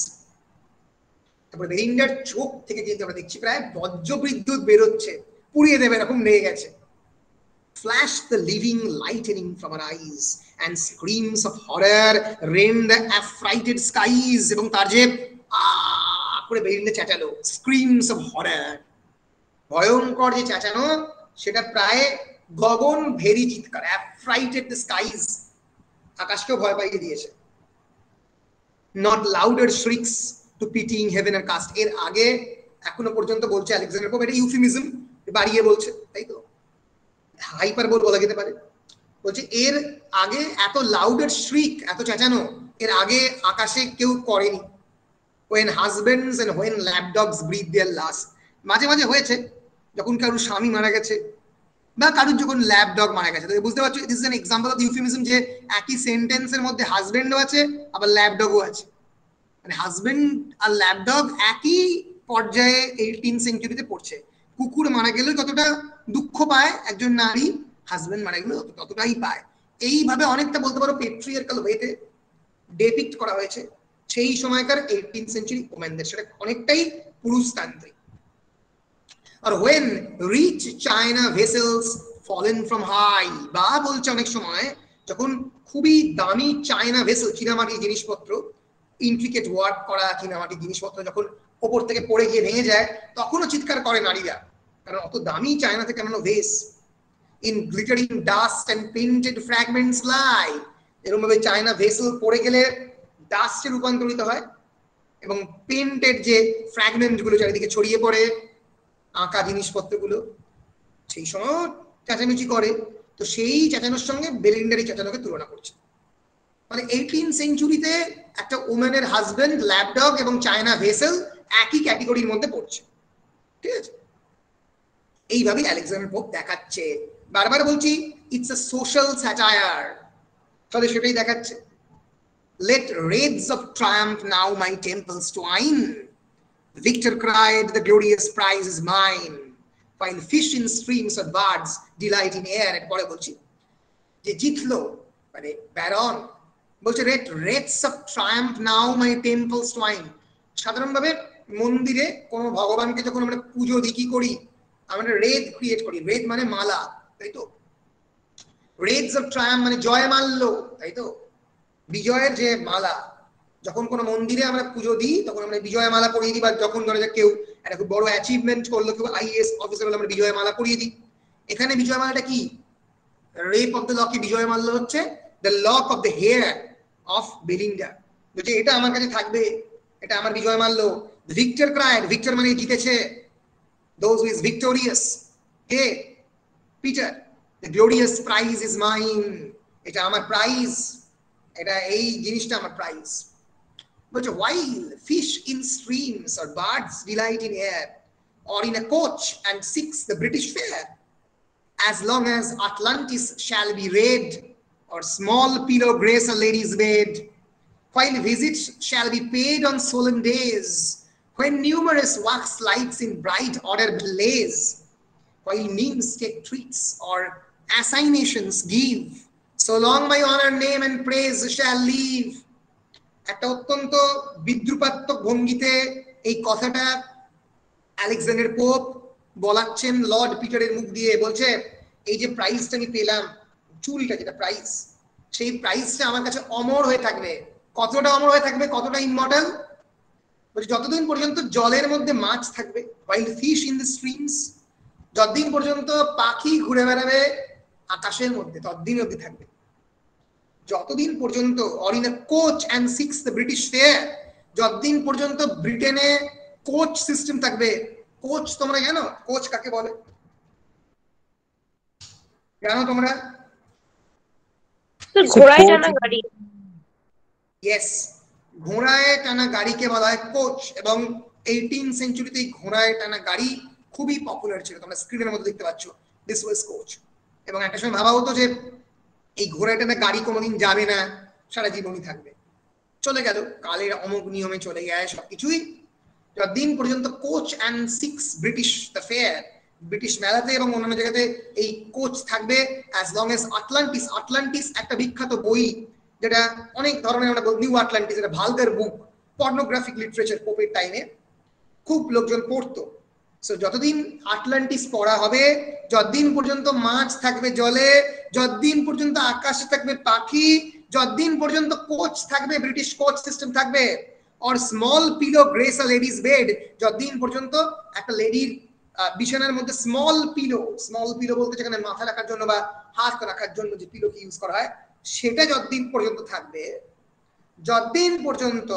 তারপরে বেলিন্ডার চোখ থেকে কিন্তু আমরা দেখছি প্রায় বজ্র বিদ্যুৎ বেরোচ্ছে, পুড়িয়ে দেবে এরকম লেগে গেছে। Flashed the living lightning from her eyes and screams of horror rend the affrighted skies. এবং তার যে করে বেলিন্ডা চেঁচালো, screams of horror, ভয়ঙ্কর যে চেঁচানো, সেটা প্রায় গগন ভেরি চিৎকার, affrighted the skies, আকাশকেও ভয় পাইয়ে দিয়েছে। Not louder shrieks to pitying heaven are cast. এর আগে এখনো পর্যন্ত বলছে আলেকজান্ডার পোপ, এটা ইউফিমিজম, বাড়িয়ে বলছে, তাই তো, হাইপারবোল বলা যেতে পারে। বলছে এর আগে এত লাউডার শ্রিক, এত চেঁচানো এর আগে আকাশে কেউ করেনি। when husbands and when lapdogs breathe their last. মাঝে মাঝে হয়েছে যখন কারোর স্বামী মারা গেছে বা কারোর যখন ল্যাপডগ মারা গেছে। তো বুঝতে পারছো, this is an example of euphemism, যে একই সেন্টেন্সের মধ্যে হাজবেন্ডও আছে আবার ল্যাপডগও আছে। মানে হাজবেন্ড আর ল্যাপডগ একই পর্যায়ে 18th সেঞ্চুরিতে পড়ছে। কুকুর মারা গেলেও যতটা দুঃখ পায় একজন নারী, হাজবেন্ড মারা গেলেও ততটাই পায়। এইভাবে অনেকটা বলতে পারো পেট্রিয়ার্কাল ওয়েতে ডেপিক্ট করা হয়েছে সেই সময়কার 18th সেঞ্চুরি ওমেনদের, সেটা অনেকটাই পুরুষতান্ত্রিক। আর when rich China vessels fallen from high, বা বলছে অনেক সময় যখন খুবই দামি চায়না ভেসেল, চীনামাটির জিনিসপত্র, ইন্ট্রিকেট ওয়ার্ক করা চীনামাটির জিনিসপত্র যখন ওপর থেকে পড়ে গিয়ে ভেঙে যায়, তখনও চিৎকার করে নারীরা, কারণ অত দামি চায়না থেকে আনানো ভেস। in glittering dust and painted fragments lie, এরকম ভাবে চায়না ভেসেল পড়ে গেলে ডাস্টে রূপান্তরিত হয় এবং পেন্টেড যে ফ্র্যাগমেন্ট গুলো চারিদিকে ছড়িয়ে পড়ে, আঁকা জিনিসপত্রগুলো, সেই সময় চেঁচামেচি করে। তো সেই চেঁচানোর সঙ্গে বেলিন্ডারি চেঁচানোকে তুলনা করছে। মানে 18th সেঞ্চুরিতে একটা ওমেনের হাজবেন্ড, ল্যাপডগ এবং চায়না ভেসেল একই ক্যাটেগরির মধ্যে পড়ছে, ঠিক আছে? এইভাবেই আলেকজান্ডার পোপ দেখাচ্ছে। বারবার বলছি, ইটস আ সোশ্যাল স্যাটায়ার, তাহলে সেটাই দেখাচ্ছে। Let raids of triumph now my temples twine. Victor cried, the glorious prize is mine. While fish in streams of birds delight in air. এর পরে বলছি যে জিতলো মানে ব্যারন, বলছে let raids of triumph now my temples twine. সাধারণভাবে মন্দিরে কোনো ভগবানকে যখন আমরা পুজো দিই কি করি, আমরা রেদ ক্রিয়েট করি। রেদ মানে মালা, তাই তো? রেডস অফ ট্রায়াম্ফ মানে জয় মাল্য, তাই তো? বিজয়ের যে মালা, যখন কোনো মন্দিরে আমরা পুজো দিই তখন আমরা বিজয় মালা পরিয়ে দিই, বা যখন ধরে যাক কেউ একটা খুব বড় অ্যাচিভমেন্ট করলো, কেউ আইএএস অফিসার হলো, আমরা বিজয় মালা পরিয়ে দিই। এখানে বিজয় মালাটা কি? রেপ অফ দ্য লকে বিজয় মাল্য হচ্ছে the lock of the hair of Belinda, বলছে এটা আমার কাছে থাকবে, এটা আমার বিজয় মাল্য। ভিক্টর ক্রাইড, ভিক্টর মানে জিতেছে, those who is victorious, কে? Peter. the glorious prize is mine, এটা আমার প্রাইজ, এটা এই জিনিসটা আমার প্রাইজ। বলছে while fish in streams or birds delight in air, or in a coach and seeks the British fair, as long as Atlantis shall be red, or small pillow grace a lady's bed, while visits shall be paid on solemn days, when numerous wax lights in bright order blaze, while names take treats or assignations give, so long my honor, name and praise shall live. একটা অত্যন্ত বিদ্রুপাত্মক ভঙ্গিতে এই কথাটা Alexander pope বলাচ্ছেন Lord পিটারের মুখ দিয়ে। বলছে এই যে প্রাইজটা আমি পেলাম, চুলটা যেটা প্রাইজ, সেই প্রাইজটা আমার কাছে অমর হয়ে থাকবে। কতটা অমর হয়ে থাকবে, কতটা ইমমর্টাল? বলছে যতদিন পর্যন্ত জলের মধ্যে মাছ থাকবে, while fish in the streams, যতদিন পর্যন্ত পাখি ঘুরে বেড়াবে আকাশের মধ্যে ততদিন অবধি থাকবে। যতদিন পর্যন্ত or in a coach and seeks the British fair, যতদিন পর্যন্ত ব্রিটেনে কোচ সিস্টেম থাকবে। কোচ তোমরা জানো কোচ কাকে বলে? জানো তোমরা? ঘোড়ায় টানা গাড়ি। ইয়েস, ঘোড়ায় টানা গাড়িকে বলা হয় কোচ। এবং 18th সেঞ্চুরিতে এই ঘোড়ায় টানা গাড়ি খুবই পপুলার ছিল, তোমরা স্ক্রিনের মধ্যে দেখতে পাচ্ছ, দিস ওয়াজ কোচ। এবং একটা সময় ভাবা হতো যে এই ঘোড়ায় টানা গাড়ি কোনোদিন যাবে না, সারা জীবনই থাকবে। চলে গেল, কালের অমুক নিয়মে চলে যায় সবকিছুই, যতদিন পর্যন্ত coach and 6 British the fair, British মেলাতে এবং অন্যান্য জায়গাতে এই কোচ থাকবে as long age Atlantis. Atlantis একটা বিখ্যাত বই যেটা অনেক ধরনের, আমরা নিউ আটলান্টিস, এটা ভালগার বুক, পর্নোগ্রাফিক লিটারেচার পোপের টাইমে খুব লোকজন পড়তো। সো যতদিন আটলান্টিস পড়া হবে, যতদিন পর্যন্ত মাছ থাকবে জলে, যতদিন পর্যন্ত আকাশে থাকবে পাখি, যতদিন পর্যন্ত কোচ থাকবে, ব্রিটিশ কোচ সিস্টেম থাকবে, or small pillow grace a ladies bed, যতদিন পর্যন্ত একটা লেডির বিছানার মধ্যে স্মল পিলো বলতে যেখানে মাথা রাখার জন্য বা হাত রাখার জন্য যে পিলোকে ইউজ করা হয়, সেটা যতদিন পর্যন্ত থাকবে, যতদিন পর্যন্ত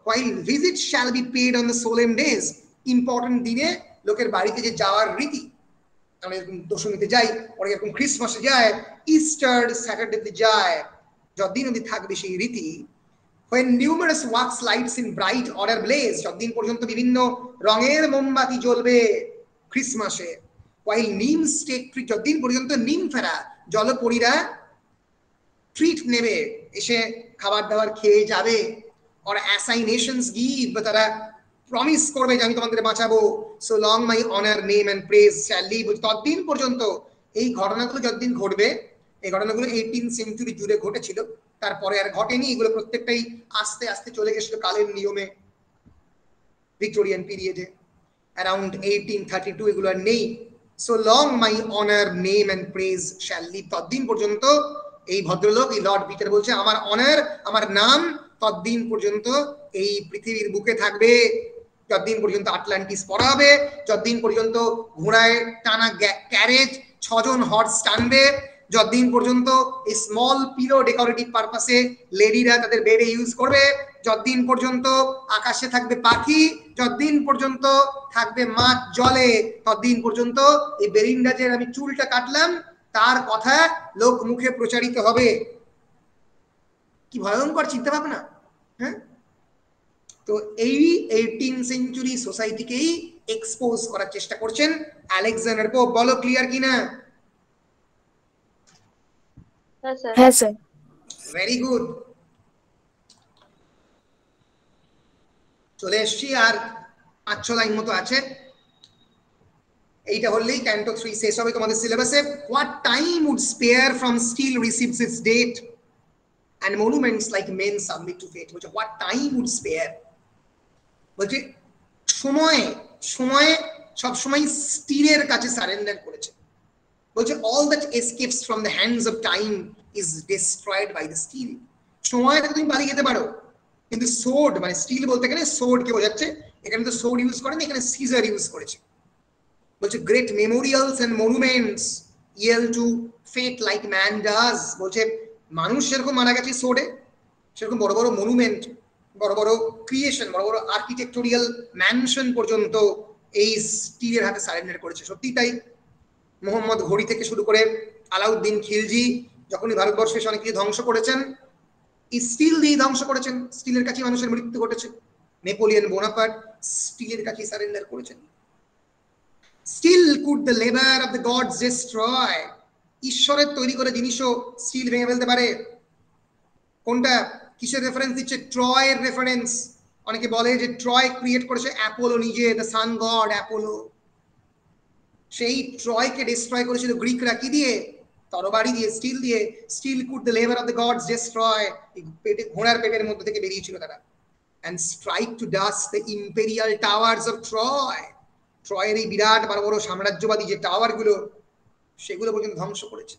while visit shall be paid on the solemn days, important দিনে লোকের বাড়িতে যে যাওয়ার রীতি, আমরা এরকম দশমীতে যাই, পরে এরকম ক্রিসমাসে যায়, ইস্টার স্যাটারডেতে যায়, যতদিন অবধি থাকবে সেই রীতি, when numerous wax lights in bright order blaze, যতদিন পর্যন্ত বিভিন্ন রঙের মোমবাতি জ্বলবে ক্রিসমাসে, while nymphs take treat, যতদিন পর্যন্ত নিমফেরা জলপরীরা ট্রিট নেবে, এসে খাবার দাবার খেয়ে যাবে, or assignations give, তারা প্রমিস করবে যে আমি তোমাদের বাঁচাবো, so long my honor name and praise shall live, ততদিন পর্যন্ত এই ঘটনাগুলো যতদিন ঘটবে, এই ঘটনাগুলো 18th সেঞ্চুরি জুড়ে ঘটেছিল, তারপরে আর ঘটেনি, এগুলো প্রত্যেকটাই আস্তে আস্তে চলে গেছিল কালের নিয়মে, ভিক্টোরিয়ান পিরিয়ডে অ্যারাউন্ড 1832 এগুলো আর নেই। so long my honor name and praise shall live, ততদিন পর্যন্ত এই ভদ্রলোক, এই লর্ড পিটার বলছে আমার অনার, আমার নাম ততদিন পর্যন্ত এই পৃথিবীর বুকে থাকবে, যতদিন পর্যন্ত আটলান্টিস পড়া হবে, যতদিন পর্যন্ত ঘোড়ায় টানা ক্যারেজ 6 জন হর্স টানবে, যতদিন পর্যন্ত এই স্মল পিলো ডেকোরেটিভ পারপাসে লেডিরা তাদের বেডে ইউজ করবে, যতদিন পর্যন্ত আকাশে থাকবে পাখি, যতদিন পর্যন্ত থাকবে মাছ জলে, ততদিন পর্যন্ত এই বেরিন্ডা যে আমি চুলটা কাটলাম তার কথা লোক মুখে প্রচারিত হবে। কি ভয়ঙ্কর চিন্তা ভাবনা, হ্যাঁ? তো এই 18th সেঞ্চুরি সোসাইটিকেই এক্সপোজ করার চেষ্টা করছেন আলেকজান্ডার পোপ। বলো ক্লিয়ার কিনা? হ্যাঁ স্যার। ভেরি গুড, চলে এসছি, আর 5-6 লাইন মতো আছে, এইটা হলেই ক্যান্টো 3 শেষ হবে তোমাদের সিলেবাসে। What time would spare from steel receives its date and monuments like men submit to fate, বলছে what time would spare, বলছে সময় সব সময় স্টিলের কাছে সারেন্ডার করেছে, বলছে all that escapes from the hands of time is destroyed by the steel, সময়টা তুমি পালিয়ে যেতে পারো, কিন্তু সোর্ড মানে স্টিল বলতে গেলে সোর্ড কে বোঝাচ্ছে, এখানে তো সোর্ড ইউজ করেন, এখানে সিজার ইউজ করেছে, বলছে great memorials and monuments yield to fate like man does, বলছে মানুষ সেরকম মারা গেছে সোর্ডে, সেরকম বড় বড় মনুমেন্ট, বড় বড় ক্রিয়েশন, বড় বড় আর্কিটেকটোরিয়াল ম্যানশন পর্যন্ত এই স্টিলের হাতে সারেন্ডার করেছে। সত্যি তাই, মোহাম্মদ ঘড়ি থেকে শুরু করে আলাউদ্দিন খিলজি যখনই ভারতবর্ষে অনেক কিছু ধ্বংস করেছেন, স্টিল দিয়ে ধ্বংস করেছেন, স্টিলের কাছে মানুষের মৃত্যু ঘটেছে। নেপোলিয়ন বোনাপার্ট স্টিলের কাছে সারেন্ডার করেছেন। Steel could the labour of the gods destroy, ঈশ্বরের তৈরি করে জিনিসও স্টিল ভেঙে ফেলতে পারে। কোনটা কিসের রেফারেন্স দিচ্ছে? ট্রয়ের রেফারেন্স। অনেকে বলে যে ট্রয় ক্রিয়েট করেছে অ্যাপোলো নিজে, দ্য সান গড অ্যাপোলো। সেই ট্রয়কে ডিস্ট্রয় করেছিল গ্রিকরা কি দিয়ে? তরবারি দিয়ে, স্টিল দিয়ে। Steel could the labour of the gods destroy, পেটে ঘোড়ার পেটের মধ্যে থেকে বেরিয়েছিল তারা। and strike to dust the imperial towers of Troy, ট্রয়ের এই বিরাট বড় বড় সাম্রাজ্যবাদী যে টাওয়ার গুলো, সেগুলো পর্যন্ত ধ্বংস করেছে।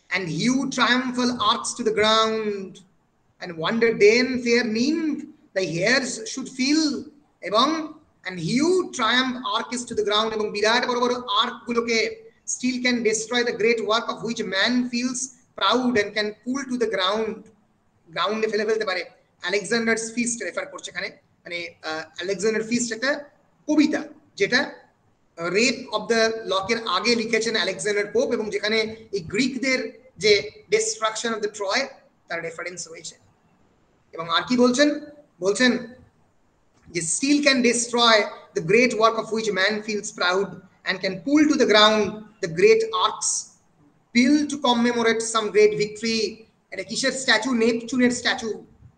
and hew triumphal arcs to the ground and wonder then fair nymph thy hairs should fill, এবং and hew triumph arcs to the ground, এবং বিরাট বড় বড় আর্ক গুলোকে still can destroy the great work of which man feels proud and can pull to the ground, গ্রাউন্ডে ফেলে ফেলতে পারে। আলেকজান্ডারস feast refer করছে এখানে, মানে আলেকজান্ডার ফিস্ট একটা কবিতা যেটা রেপ অফ দ্য লকের আগে লিখেছেন আলেকজান্ডার পোপ, এবং যেখানে এই গ্রিকদের যে ডিস্ট্রাকশন অফ দ্য ট্রয় তার রেফারেন্স হয়েছে। এবং আর কি বলছেন? বলছেন যে steel can destroy the great work of which man feels proud and can pull to the ground the great arcs built to commemorate some great victory এটা কিসের স্ট্যাচু? নেপচুনের স্ট্যাচু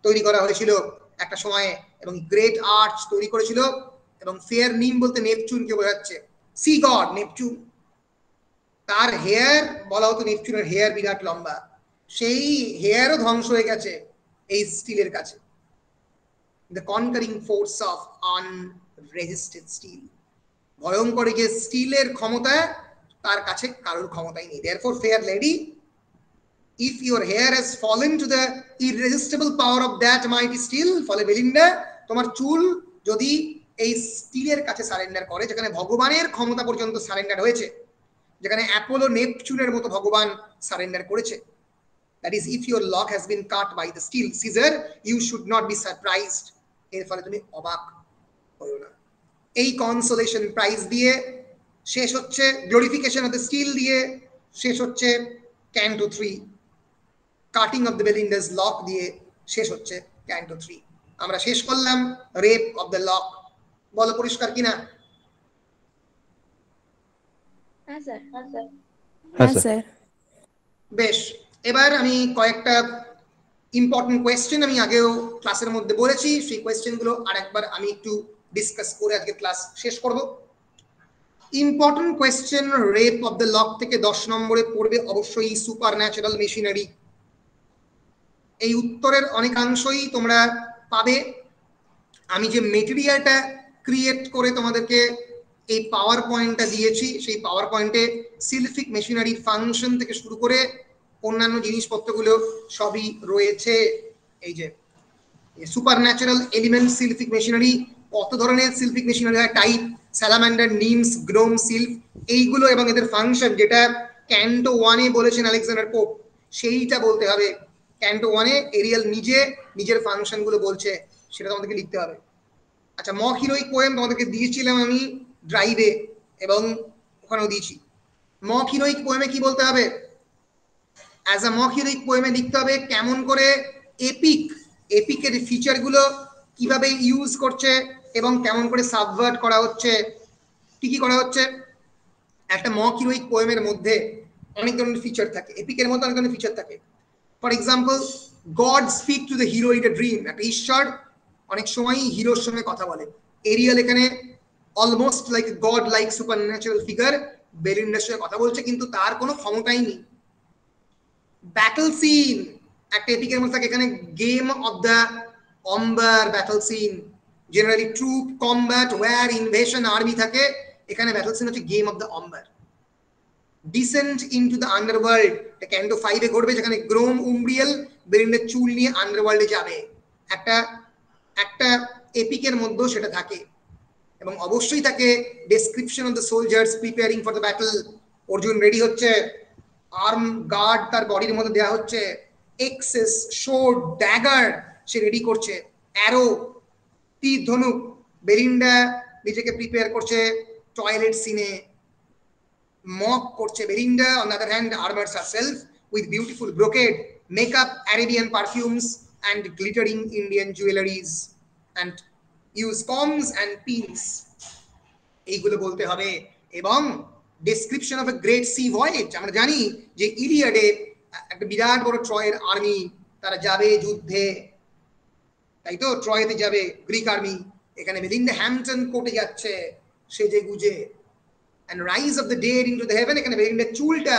তৈরি করা হয়েছিল একটা সময়ে, এবং গ্রেট আর্চ তৈরি করেছিল, এবং ফেয়ার নিম বলতে নেপচুনকে বোঝাচ্ছে, সি গড নেপচুন। তার হেয়ার বলা হতো, নেপচুনের হেয়ার বিরাট লম্বা, সেই হেয়ারও ধ্বংস হয়ে গেছে এই স্টিলের কাছে। The conquering force of unresisted steel, ভয়ঙ্কর যে স্টিলের ক্ষমতা, তার কাছে কারোর ক্ষমতাই নেই। Therefore, fair lady, if your hair has fallen to the irresistible power of that mighty steel, ফলে বেলিন্ডা তোমার চুল যদি এই স্টিলের কাছে সারেন্ডার করে, যেখানে ভগবানের ক্ষমতা পর্যন্ত সারেন্ডার হয়েছে, যেখানে অ্যাপোলো নেপচুনের মতো ভগবান সারেন্ডার করেছে, that is if your lock has been cut by the steel scissor, you should not be surprised, এর ফলে তুমি অবাক হয়ো না। এই কনসোলেশন প্রাইজ দিয়ে শেষ হচ্ছে, গ্লোরিফিকেশন অফ দ্য স্টিল দিয়ে শেষ হচ্ছে canto 3, cutting of the Belinda's lock দিয়ে শেষ হচ্ছে ক্যান্টো 3। আমরা শেষ করলাম রেপ অফ দ্য লক। বলো পরিষ্কার কিনা? হ্যাঁ স্যার। হ্যাঁ স্যার। বেশ, এবার আমি কয়েকটা ইম্পর্টেন্ট কোয়েশ্চেন আমি আগেও ক্লাসের মধ্যে বলেছি, সেই কোয়েশ্চেনগুলো আরেকবার আমি একটু ডিসকাস করে আজকে ক্লাস শেষ করব। Important question rape of the lock থেকে 10 নম্বরে পড়বে অবশ্যই সুপার ন্যাচারাল মেশিনারি। এই উত্তরের অনেকাংশই তোমরা পাবে। আমি যে মেটেরিয়ালটা ক্রিয়েট করে তোমাদেরকে এই পাওয়ার পয়েন্টটা দিয়েছি, সেই পাওয়ার পয়েন্টে সিলফিক মেশিনারি ফাংশন থেকে শুরু করে অন্যান্য জিনিসপত্রগুলো সবই রয়েছে। এই যে সুপার ন্যাচারাল এলিমেন্ট সিলফিক মেশিনারি, কত ধরনের সিলফিক মেশিনারি হয়, টাইপ, স্যালামান্ডার, নিমস, গ্নোম সিল্ক, এইগুলো এবং এদের ফাংশন, যেটা ক্যান্টো 1-এ বলেছেন আলেকজান্ডার পোপ, সেইটা বলতে হবে। ক্যান্টো 1-এ এরিয়াল নিজের ফাংশনগুলো বলছে, সেটা তোমাদেরকে লিখতে হবে। আচ্ছা, মক হিরোইক পোয়েম তোমাদেরকে দিয়েছিলাম আমি ড্রাইভে, এবং ওখানেও দিয়েছি। মক হিরোইক পোয়েমে কি বলতে হবে? অ্যাজ আ মক হিরোইক পোয়েমে লিখতে হবে কেমন করে এপিকের ফিচারগুলো কিভাবে ইউজ করছে এবং কেমন করে সাবভার্ট করা হচ্ছে, কি করা হচ্ছে। একটা মক হিরোইক পোয়েমের মধ্যে অনেক ধরনের ফিচার থাকে, এপিকের মধ্যে অনেক ধরনের ফিচার থাকে। For example, god speak to the hero in a dream, একটা ঈশ্বর অনেক সময়ই হিরোর সঙ্গে কথা বলে। এরিয়াল এখানে almost like god like supernatural figure বেলিন্ডার সঙ্গে কথা বলছে, কিন্তু তার কোনো ক্ষমতাই নেই। ব্যাটল সিন একটা এপিকের মধ্যে থাকে, এখানে game of the amber battle scene, generally troop combat war invasion army থাকে, এখানে ব্যাটল সিন হচ্ছে game of the amber. Descent into the underworld, এটা ক্যান্টো 5-এ ঘটবে, যেখানে গ্রোম উমব্রিয়েল বেলিন্ডার চুল নিয়ে আন্ডারওয়ার্ল্ডে যাবে, একটা এপিকের মধ্যেও সেটা থাকে। এবং অবশ্যই থাকে description of the soldiers preparing for the battle, Arjun ready হচ্ছে, আর্ম গার্ড তার বডির মধ্যে দেওয়া হচ্ছে, এক্সেস, শোর্ড, ড্যাগার সে রেডি করছে, অ্যারো, তীর ধনুক, বেলিন্ডা নিজেকে প্রিপেয়ার করছে টয়লেট সিনে, মক করছে। Belinda on the other hand armours herself with beautiful brocade, makeup, Arabian perfumes and glittering Indian jewelries and use combs and pins, এইগুলো বলতে হবে। এবং description of a great C voice, আমরা জানি যে ইলিয়াডে একটা বিরাট বড় ট্রয়ের আর্মি তারা যাবে যুদ্ধে, তাই তো, ট্রয়েতে যাবে গ্রিক আর্মি, এখানে বেলিন্ডা হ্যাম্পটন কোর্টে যাচ্ছে সেজে গুজে, and rise of the dead into the heaven, এখানে বেলিন্ডা চুলটা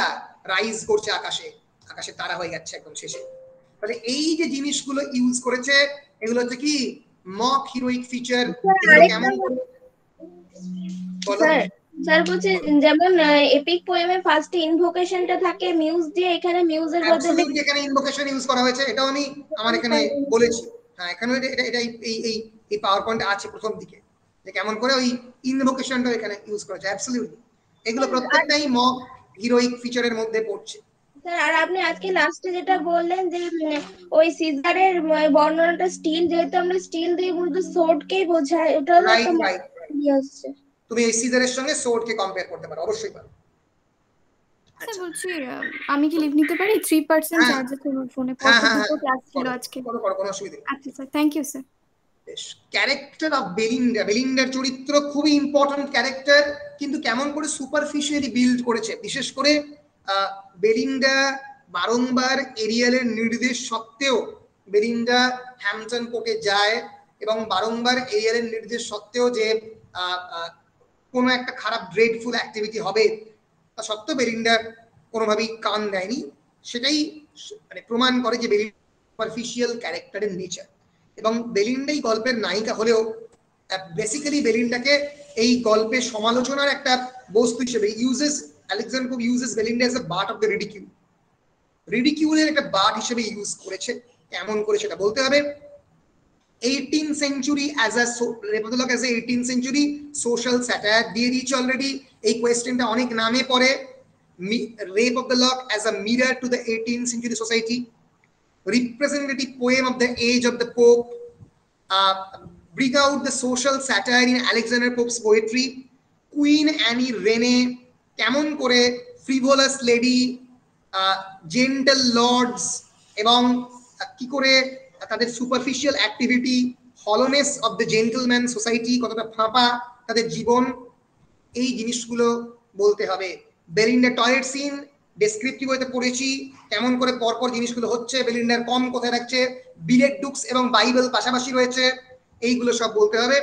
রাইজ করছে আকাশে, আকাশে তারা হয়ে যাচ্ছে একদম শেষে। তাহলে এই যে জিনিসগুলো ইউজ করেছে, এগুলো হচ্ছে কি মক হিরোইক ফিচার। কেমন স্যার বলছে, যেমন এপিক পোয়েমে ফার্স্ট ইনভোকেশনটা থাকে মিউজ দিয়ে, এখানে মিউজের বদলে এখানে ইনভোকেশন ইউজ করা হয়েছে, এটাও আমি আমার এখানে বলেছি। হ্যাঁ, এখানে এটা এই পাওয়ার পয়েন্ট আছে প্রথম দিকে, যে কেমন করে ওই ইনভোকেশনটা এখানে ইউজ করা হয়েছে। অ্যাবসলিউটলি এগুলো প্রত্যেকটাই মক হিরোইক ফিচারের মধ্যে পড়ছে। স্যার, আর আপনি আজকে লাস্টে যেটা বললেন যে ওই সিজারের বর্ণনাটা স্টিল, যেহেতু আমরা স্টিল দিয়ে বুঝতে সোর্ডকেই বোঝাই, ওটা রাইট হচ্ছে। তুমি এই সিজারের সঙ্গে সোর্ডকে কম্পেয়ার করতে পারো, অবশ্যই পারো। আচ্ছা, বলছি আমি কি লিভ নিতে পারি? 3% চার্জ আছে আমার ফোনে, দুটো ক্লাস ছিল আজকে। কোনো অসুবিধা নেই। আচ্ছা sir, thank you sir. Character of Belinda, বেলিন্ডার চরিত্র খুবই ইম্পর্টেন্ট ক্যারেক্টার, কিন্তু কেমন করে সুপারফিশিয়ালি বিল্ড করেছে, বিশেষ করে বেলিন্ডা বারংবার এরিয়ালের নির্দেশ সত্ত্বেও বেলিন্ডা হ্যাম্পটন কোকে যায় এবং বারংবার এরিয়ালের নির্দেশ সত্ত্বেও যে কোনো একটা খারাপ ড্রেডফুল অ্যাক্টিভিটি হবে তা সত্ত্বেও বেলিন্ডা কোনোভাবেই কান দেয়নি। সেটাই মানে প্রমাণ করে যে বেলিন্ডা সুপারফিশিয়াল ক্যারেক্টারের নেচার। এবং বেলিন্ডাই গল্পের নায়িকা হলেও বেসিক্যালি বেলিন্ডাকে এই গল্পের সমালোচনার একটা বস্তু হিসেবে Alexander Pope uses Belinda as a butt of the রিডিকিউলের একটা বার্ট হিসেবে ইউজ করেছে। কেমন করে সেটা বলতে হবে। 18th century as a Rape of the Lock as a 18th century social satire দিয়ে দিয়েছে অলরেডি। এই কোয়েশ্চেনটা অনেক নামে পড়ে। Rape of the Lock as a mirror to the 18th century society, representative poem of the age of the Pope, bring out the social satire in Alexander Pope's poetry, Queen Annie Rene, কেমন করে frivolous lady, gentle lords এবং কি করে তাদের superficial activity, hollowness of the gentleman society, কতটা ফাঁপা তাদের জীবন, এই জিনিসগুলো বলতে হবে। বেলিন্ডা টয়লেট সিন ডেসক্রিপটিভ হতে পড়েছি, কেমন করে পরপর জিনিসগুলো হচ্ছে, বেলিন্ডার কম কোথায় রাখছে, বিলেট বুকস এবং বাইবেল পাশাপাশি রয়েছে, এইগুলো সব বলতে হবে।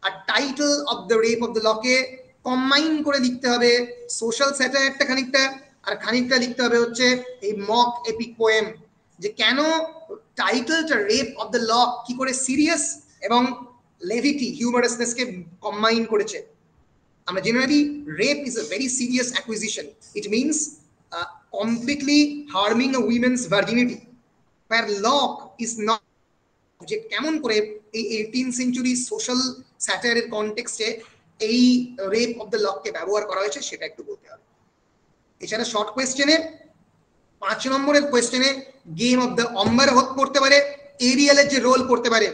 আর title of the rape of the লকে কম্বাইন করে লিখতে হবে সোশ্যাল স্যাটায়ারটা খানিকটা, আর খানিকটা লিখতে হবে হচ্ছে এই মক এপিক পোয়েম। যে কেন টাইটেলটা রেপ অফ দ্য লক কি করে সিরিয়াস এবং লেভিটি হিউমারাসনেসকে কম্বাইন করেছে। আমরা generally rape is a very serious acquisition, it means completely harming a women's virginity, where lock is not. যে কেমন করে এই 18th সেঞ্চুরি সোশ্যাল স্যাটায়ারের কনটেক্সটে এই রেপ অফ দ্য লককে ব্যবহার করা হয়েছে সেটা একটু বলতে হবে। এছাড়া শর্ট কোয়েশ্চেনে 5 নম্বরের কোয়েশ্চেনে গেম অফ দ্য অম্বার পড়তে পারে, এরিয়ালের যে রোল পড়তে পারে,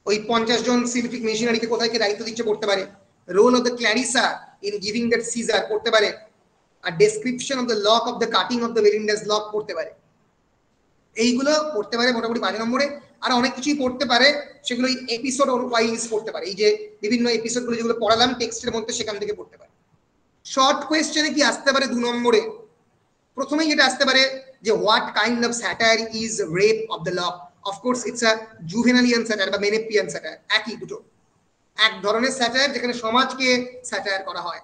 ওই 50 জন সিলফিক মেশিনারিকে কোথায় কে দায়িত্ব দিচ্ছে পড়তে পারে, role of the Clarissa in giving that scissor পড়তে পারে, আর description of the lock of the cutting of the Belinda's lock পড়তে পারে। এইগুলো পড়তে পারে মোটামুটি 5 নম্বরে। আর অনেক কিছুই পড়তে পারে, সেগুলো এপিসোড ওয়াইজ পড়তে পারে। এই যে বিভিন্ন এপিসোডগুলো যেগুলো পড়ালাম টেক্সটের মধ্যে সেখান থেকে পড়তে পারে। শর্ট কোয়েশ্চেনে কি আসতে পারে 2 নম্বরে? প্রথমেই যেটা আসতে পারে যে what kind of satire is rape of the lock. Of course it's a Juvenalian satire বা মেনেপিয়ান স্যাটায়ার, একই দুটো, এক ধরনের স্যাটায়ার যেখানে সমাজকে স্যাটায়ার করা হয়।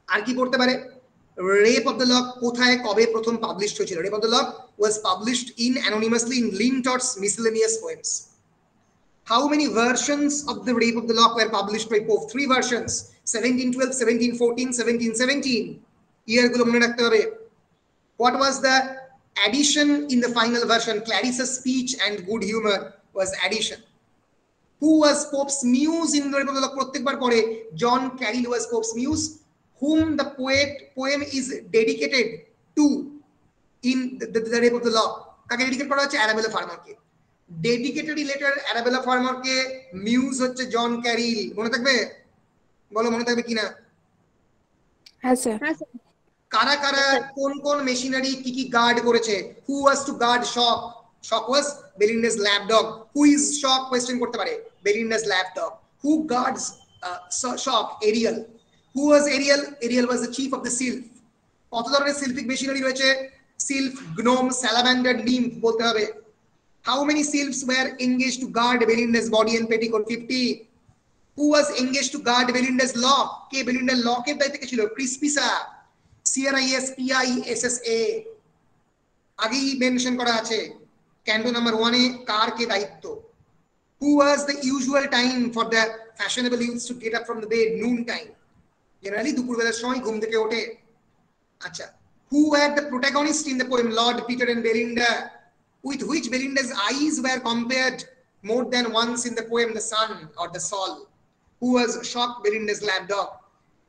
আর কি পড়তে পারে? রেপ অফ দ্য লক কোথায় কবে প্রথম পাবলিশড হয়েছিল? Rape of the lock was published in anonymously in Lintot's miscellaneous poems. How many versions of the Rape of the Lock were published by Pope? 3 versions, 1712, 1714, 1717. Year গুলো মনে রাখতে হবে। What was the addition in the final version? Clarissa's speech and good humor was addition. Who was Pope's muse in the Rape of the Lock? প্রত্যেকবার পড়ে John Caryll was Pope's muse, whom the poem is dedicated to in the Rape of the Lock. কাকে dedicate করা হচ্ছে? Arabella ফার্মারকে। Dedicated letter Arabella ফার্মারকে, muse হচ্ছে John ক্যারিল। মনে থাকবে? বলো মনে থাকবে কিনা? হ্যাঁ স্যার। কারা কারা কোন কোন মেশিনারি কি কি গার্ড করেছে? Who was to guard Shock? Shock was Belinda's lap dog. Who is Shock question করতে পারে, Belinda's lap dog. Who guards Shock? Ariel. Who was Ariel? Ariel was the chief of the sylph. কত ধরনের সিলফিক machinery রয়েছে? সিলফ, GNOME, salamander, nymph বলতে হবে। How many sylphs were engaged to guard Belinda's body and petticoat? 50. Who was engaged to guard Belinda's lock? কে বেলিন্ডার লকের দায়িত্বে ছিল? ক্রিসপিসা। CRISPISSA আগেই mention করা আছে ক্যান্টো নাম্বার 1 এ কার কে দায়িত্ব। Who was the usual time for the fashionable youths to get up from the bed? Noon time. Generally দুপুরবেলার সময় ঘুম থেকে ওঠে। আচ্ছা, who were the protagonist in the poem Lord Peter and Belinda? With which Belinda's eyes were compared more than once in the poem The Sun or The Sol? Who was shocked? Belinda's lap dog.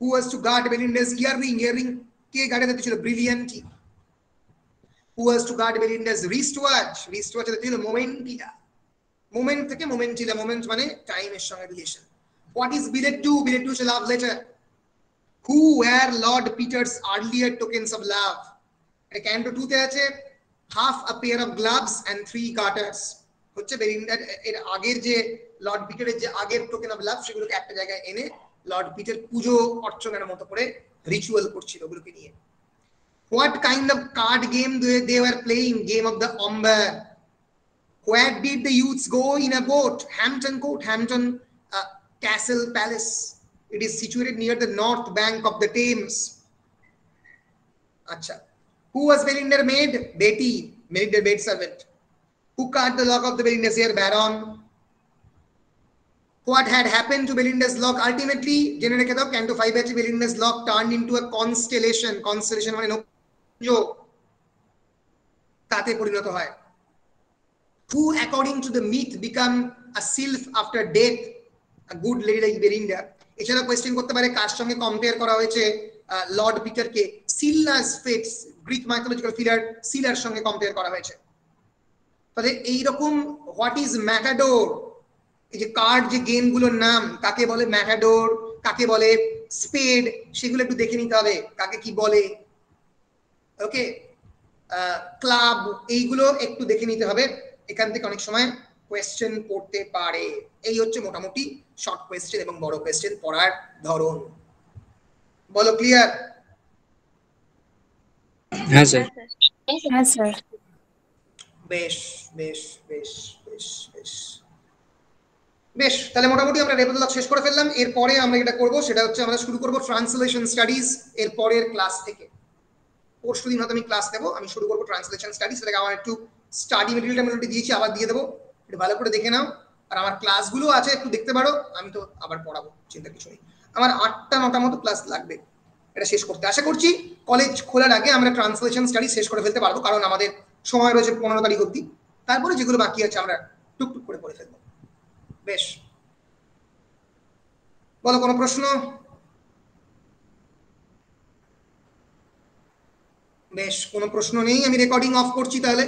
Who was to guard Belinda's earring? Earring ke guard করতে ছিল? Brilliantly. Who was to guard Belinda's wristwatch? Wristwatch করতে ছিল Momentia. Moment থেকে Momentilla, moment মানে time এর সঙ্গে relation. What is billet 2? Billet 2 is a love letter. Who were Lord Peter's earlier tokens of love? এটা canto 2 তে আছে। half a pair of gloves and 3 garters হচ্ছে বেলিন্ডার এর আগের যে লর্ড পিটারের যে আগের টোকেন অফ লাভ সেগুলোকে একটা জায়গায় এনে লর্ড পিটার পুজো অর্চনার মতো করে রিচুয়াল করছিল ওগুলোকে নিয়ে। What kind of card game they were playing? Game of the Umber. Where did the youths go in a boat? Hampton Court, Hampton Castle Palace. It is situated near the north bank of the Thames. Acha. Who was Belinda's maid? Betty, Belinda's maid servant. Who cut the lock of the Belinda's hair? Baron. What had happened to Belinda's lock? Ultimately, জেনে রেখে দাও, Canto 5 আছে, Belinda's lock turned into a constellation. Constellation মানে নক্ষত্র, তাতে পরিণত হয়। Who, according to the myth, become a sylph after death? A good lady like Belinda. এছাড়া কোয়েশ্চেন করতে পারে কার সঙ্গে কম্পেয়ার করা হয়েছে লর্ড পিটারকে? সিলাস ফেটস, গ্রিক মাইথোলজিক্যাল ফিগার সিলার সঙ্গে কম্পেয়ার করা হয়েছে। তাহলে এইরকম হোয়াট ইজ ম্যাটাডোর, এই যে কার্ড যে গেমগুলোর নাম, কাকে বলে ম্যাটাডোর, কাকে বলে স্পেড, সেগুলো একটু দেখে নিতে হবে কাকে কি বলে। ওকে, ক্লাব, এইগুলো একটু দেখে নিতে হবে, এখান থেকে অনেক সময় কোয়েশ্চেন পড়তে পারে। এই হচ্ছে মোটামুটি শর্ট কোয়েশ্চেন এবং বড় কোয়েশ্চেন পড়ার ধরন। বলো ক্লিয়ার? হ্যাঁ স্যার। হ্যাঁ স্যার। বেশ বেশ বেশ বেশ বেশ বেশ, তাহলে মোটামুটি আমরা রেপ অফ দ্য লক শেষ করে ফেললাম। এরপরে আমরা যেটা করব সেটা হচ্ছে আমরা শুরু করব ট্রান্সলেশন স্টাডিজ এর পরের ক্লাস থেকে। পরশু দিন হয়তো আমি ক্লাস দেবো, আমি শুরু করবো ট্রান্সলেশন স্টাডিজ। সেটাকে আমার একটু স্টাডি মেটেরিয়ালটা আমি অলরেডি দিয়েছি, আবার দিয়ে দেবো, একটু ভালো করে দেখে নাও। আর আমার ক্লাসগুলো আছে, একটু দেখতে পারো, আমি তো আবার পড়াবো, চিন্তা কিছু নেই। আমার 8টা-9টা মতো ক্লাস লাগবে এটা শেষ করতে। আশা করছি কলেজ খোলার আগে আমরা ট্রান্সলেশন স্টাডি শেষ করে ফেলতে পারবো, কারণ আমাদের সময় রয়েছে 15 তারিখ অবধি। তারপরে যেগুলো বাকি আছে আমরা টুকটুক করে পড়ে ফেলবো। বেশ, বলো কোনো প্রশ্ন? বেশ, কোনো প্রশ্ন নেই, আমি রেকর্ডিং অফ করছি তাহলে।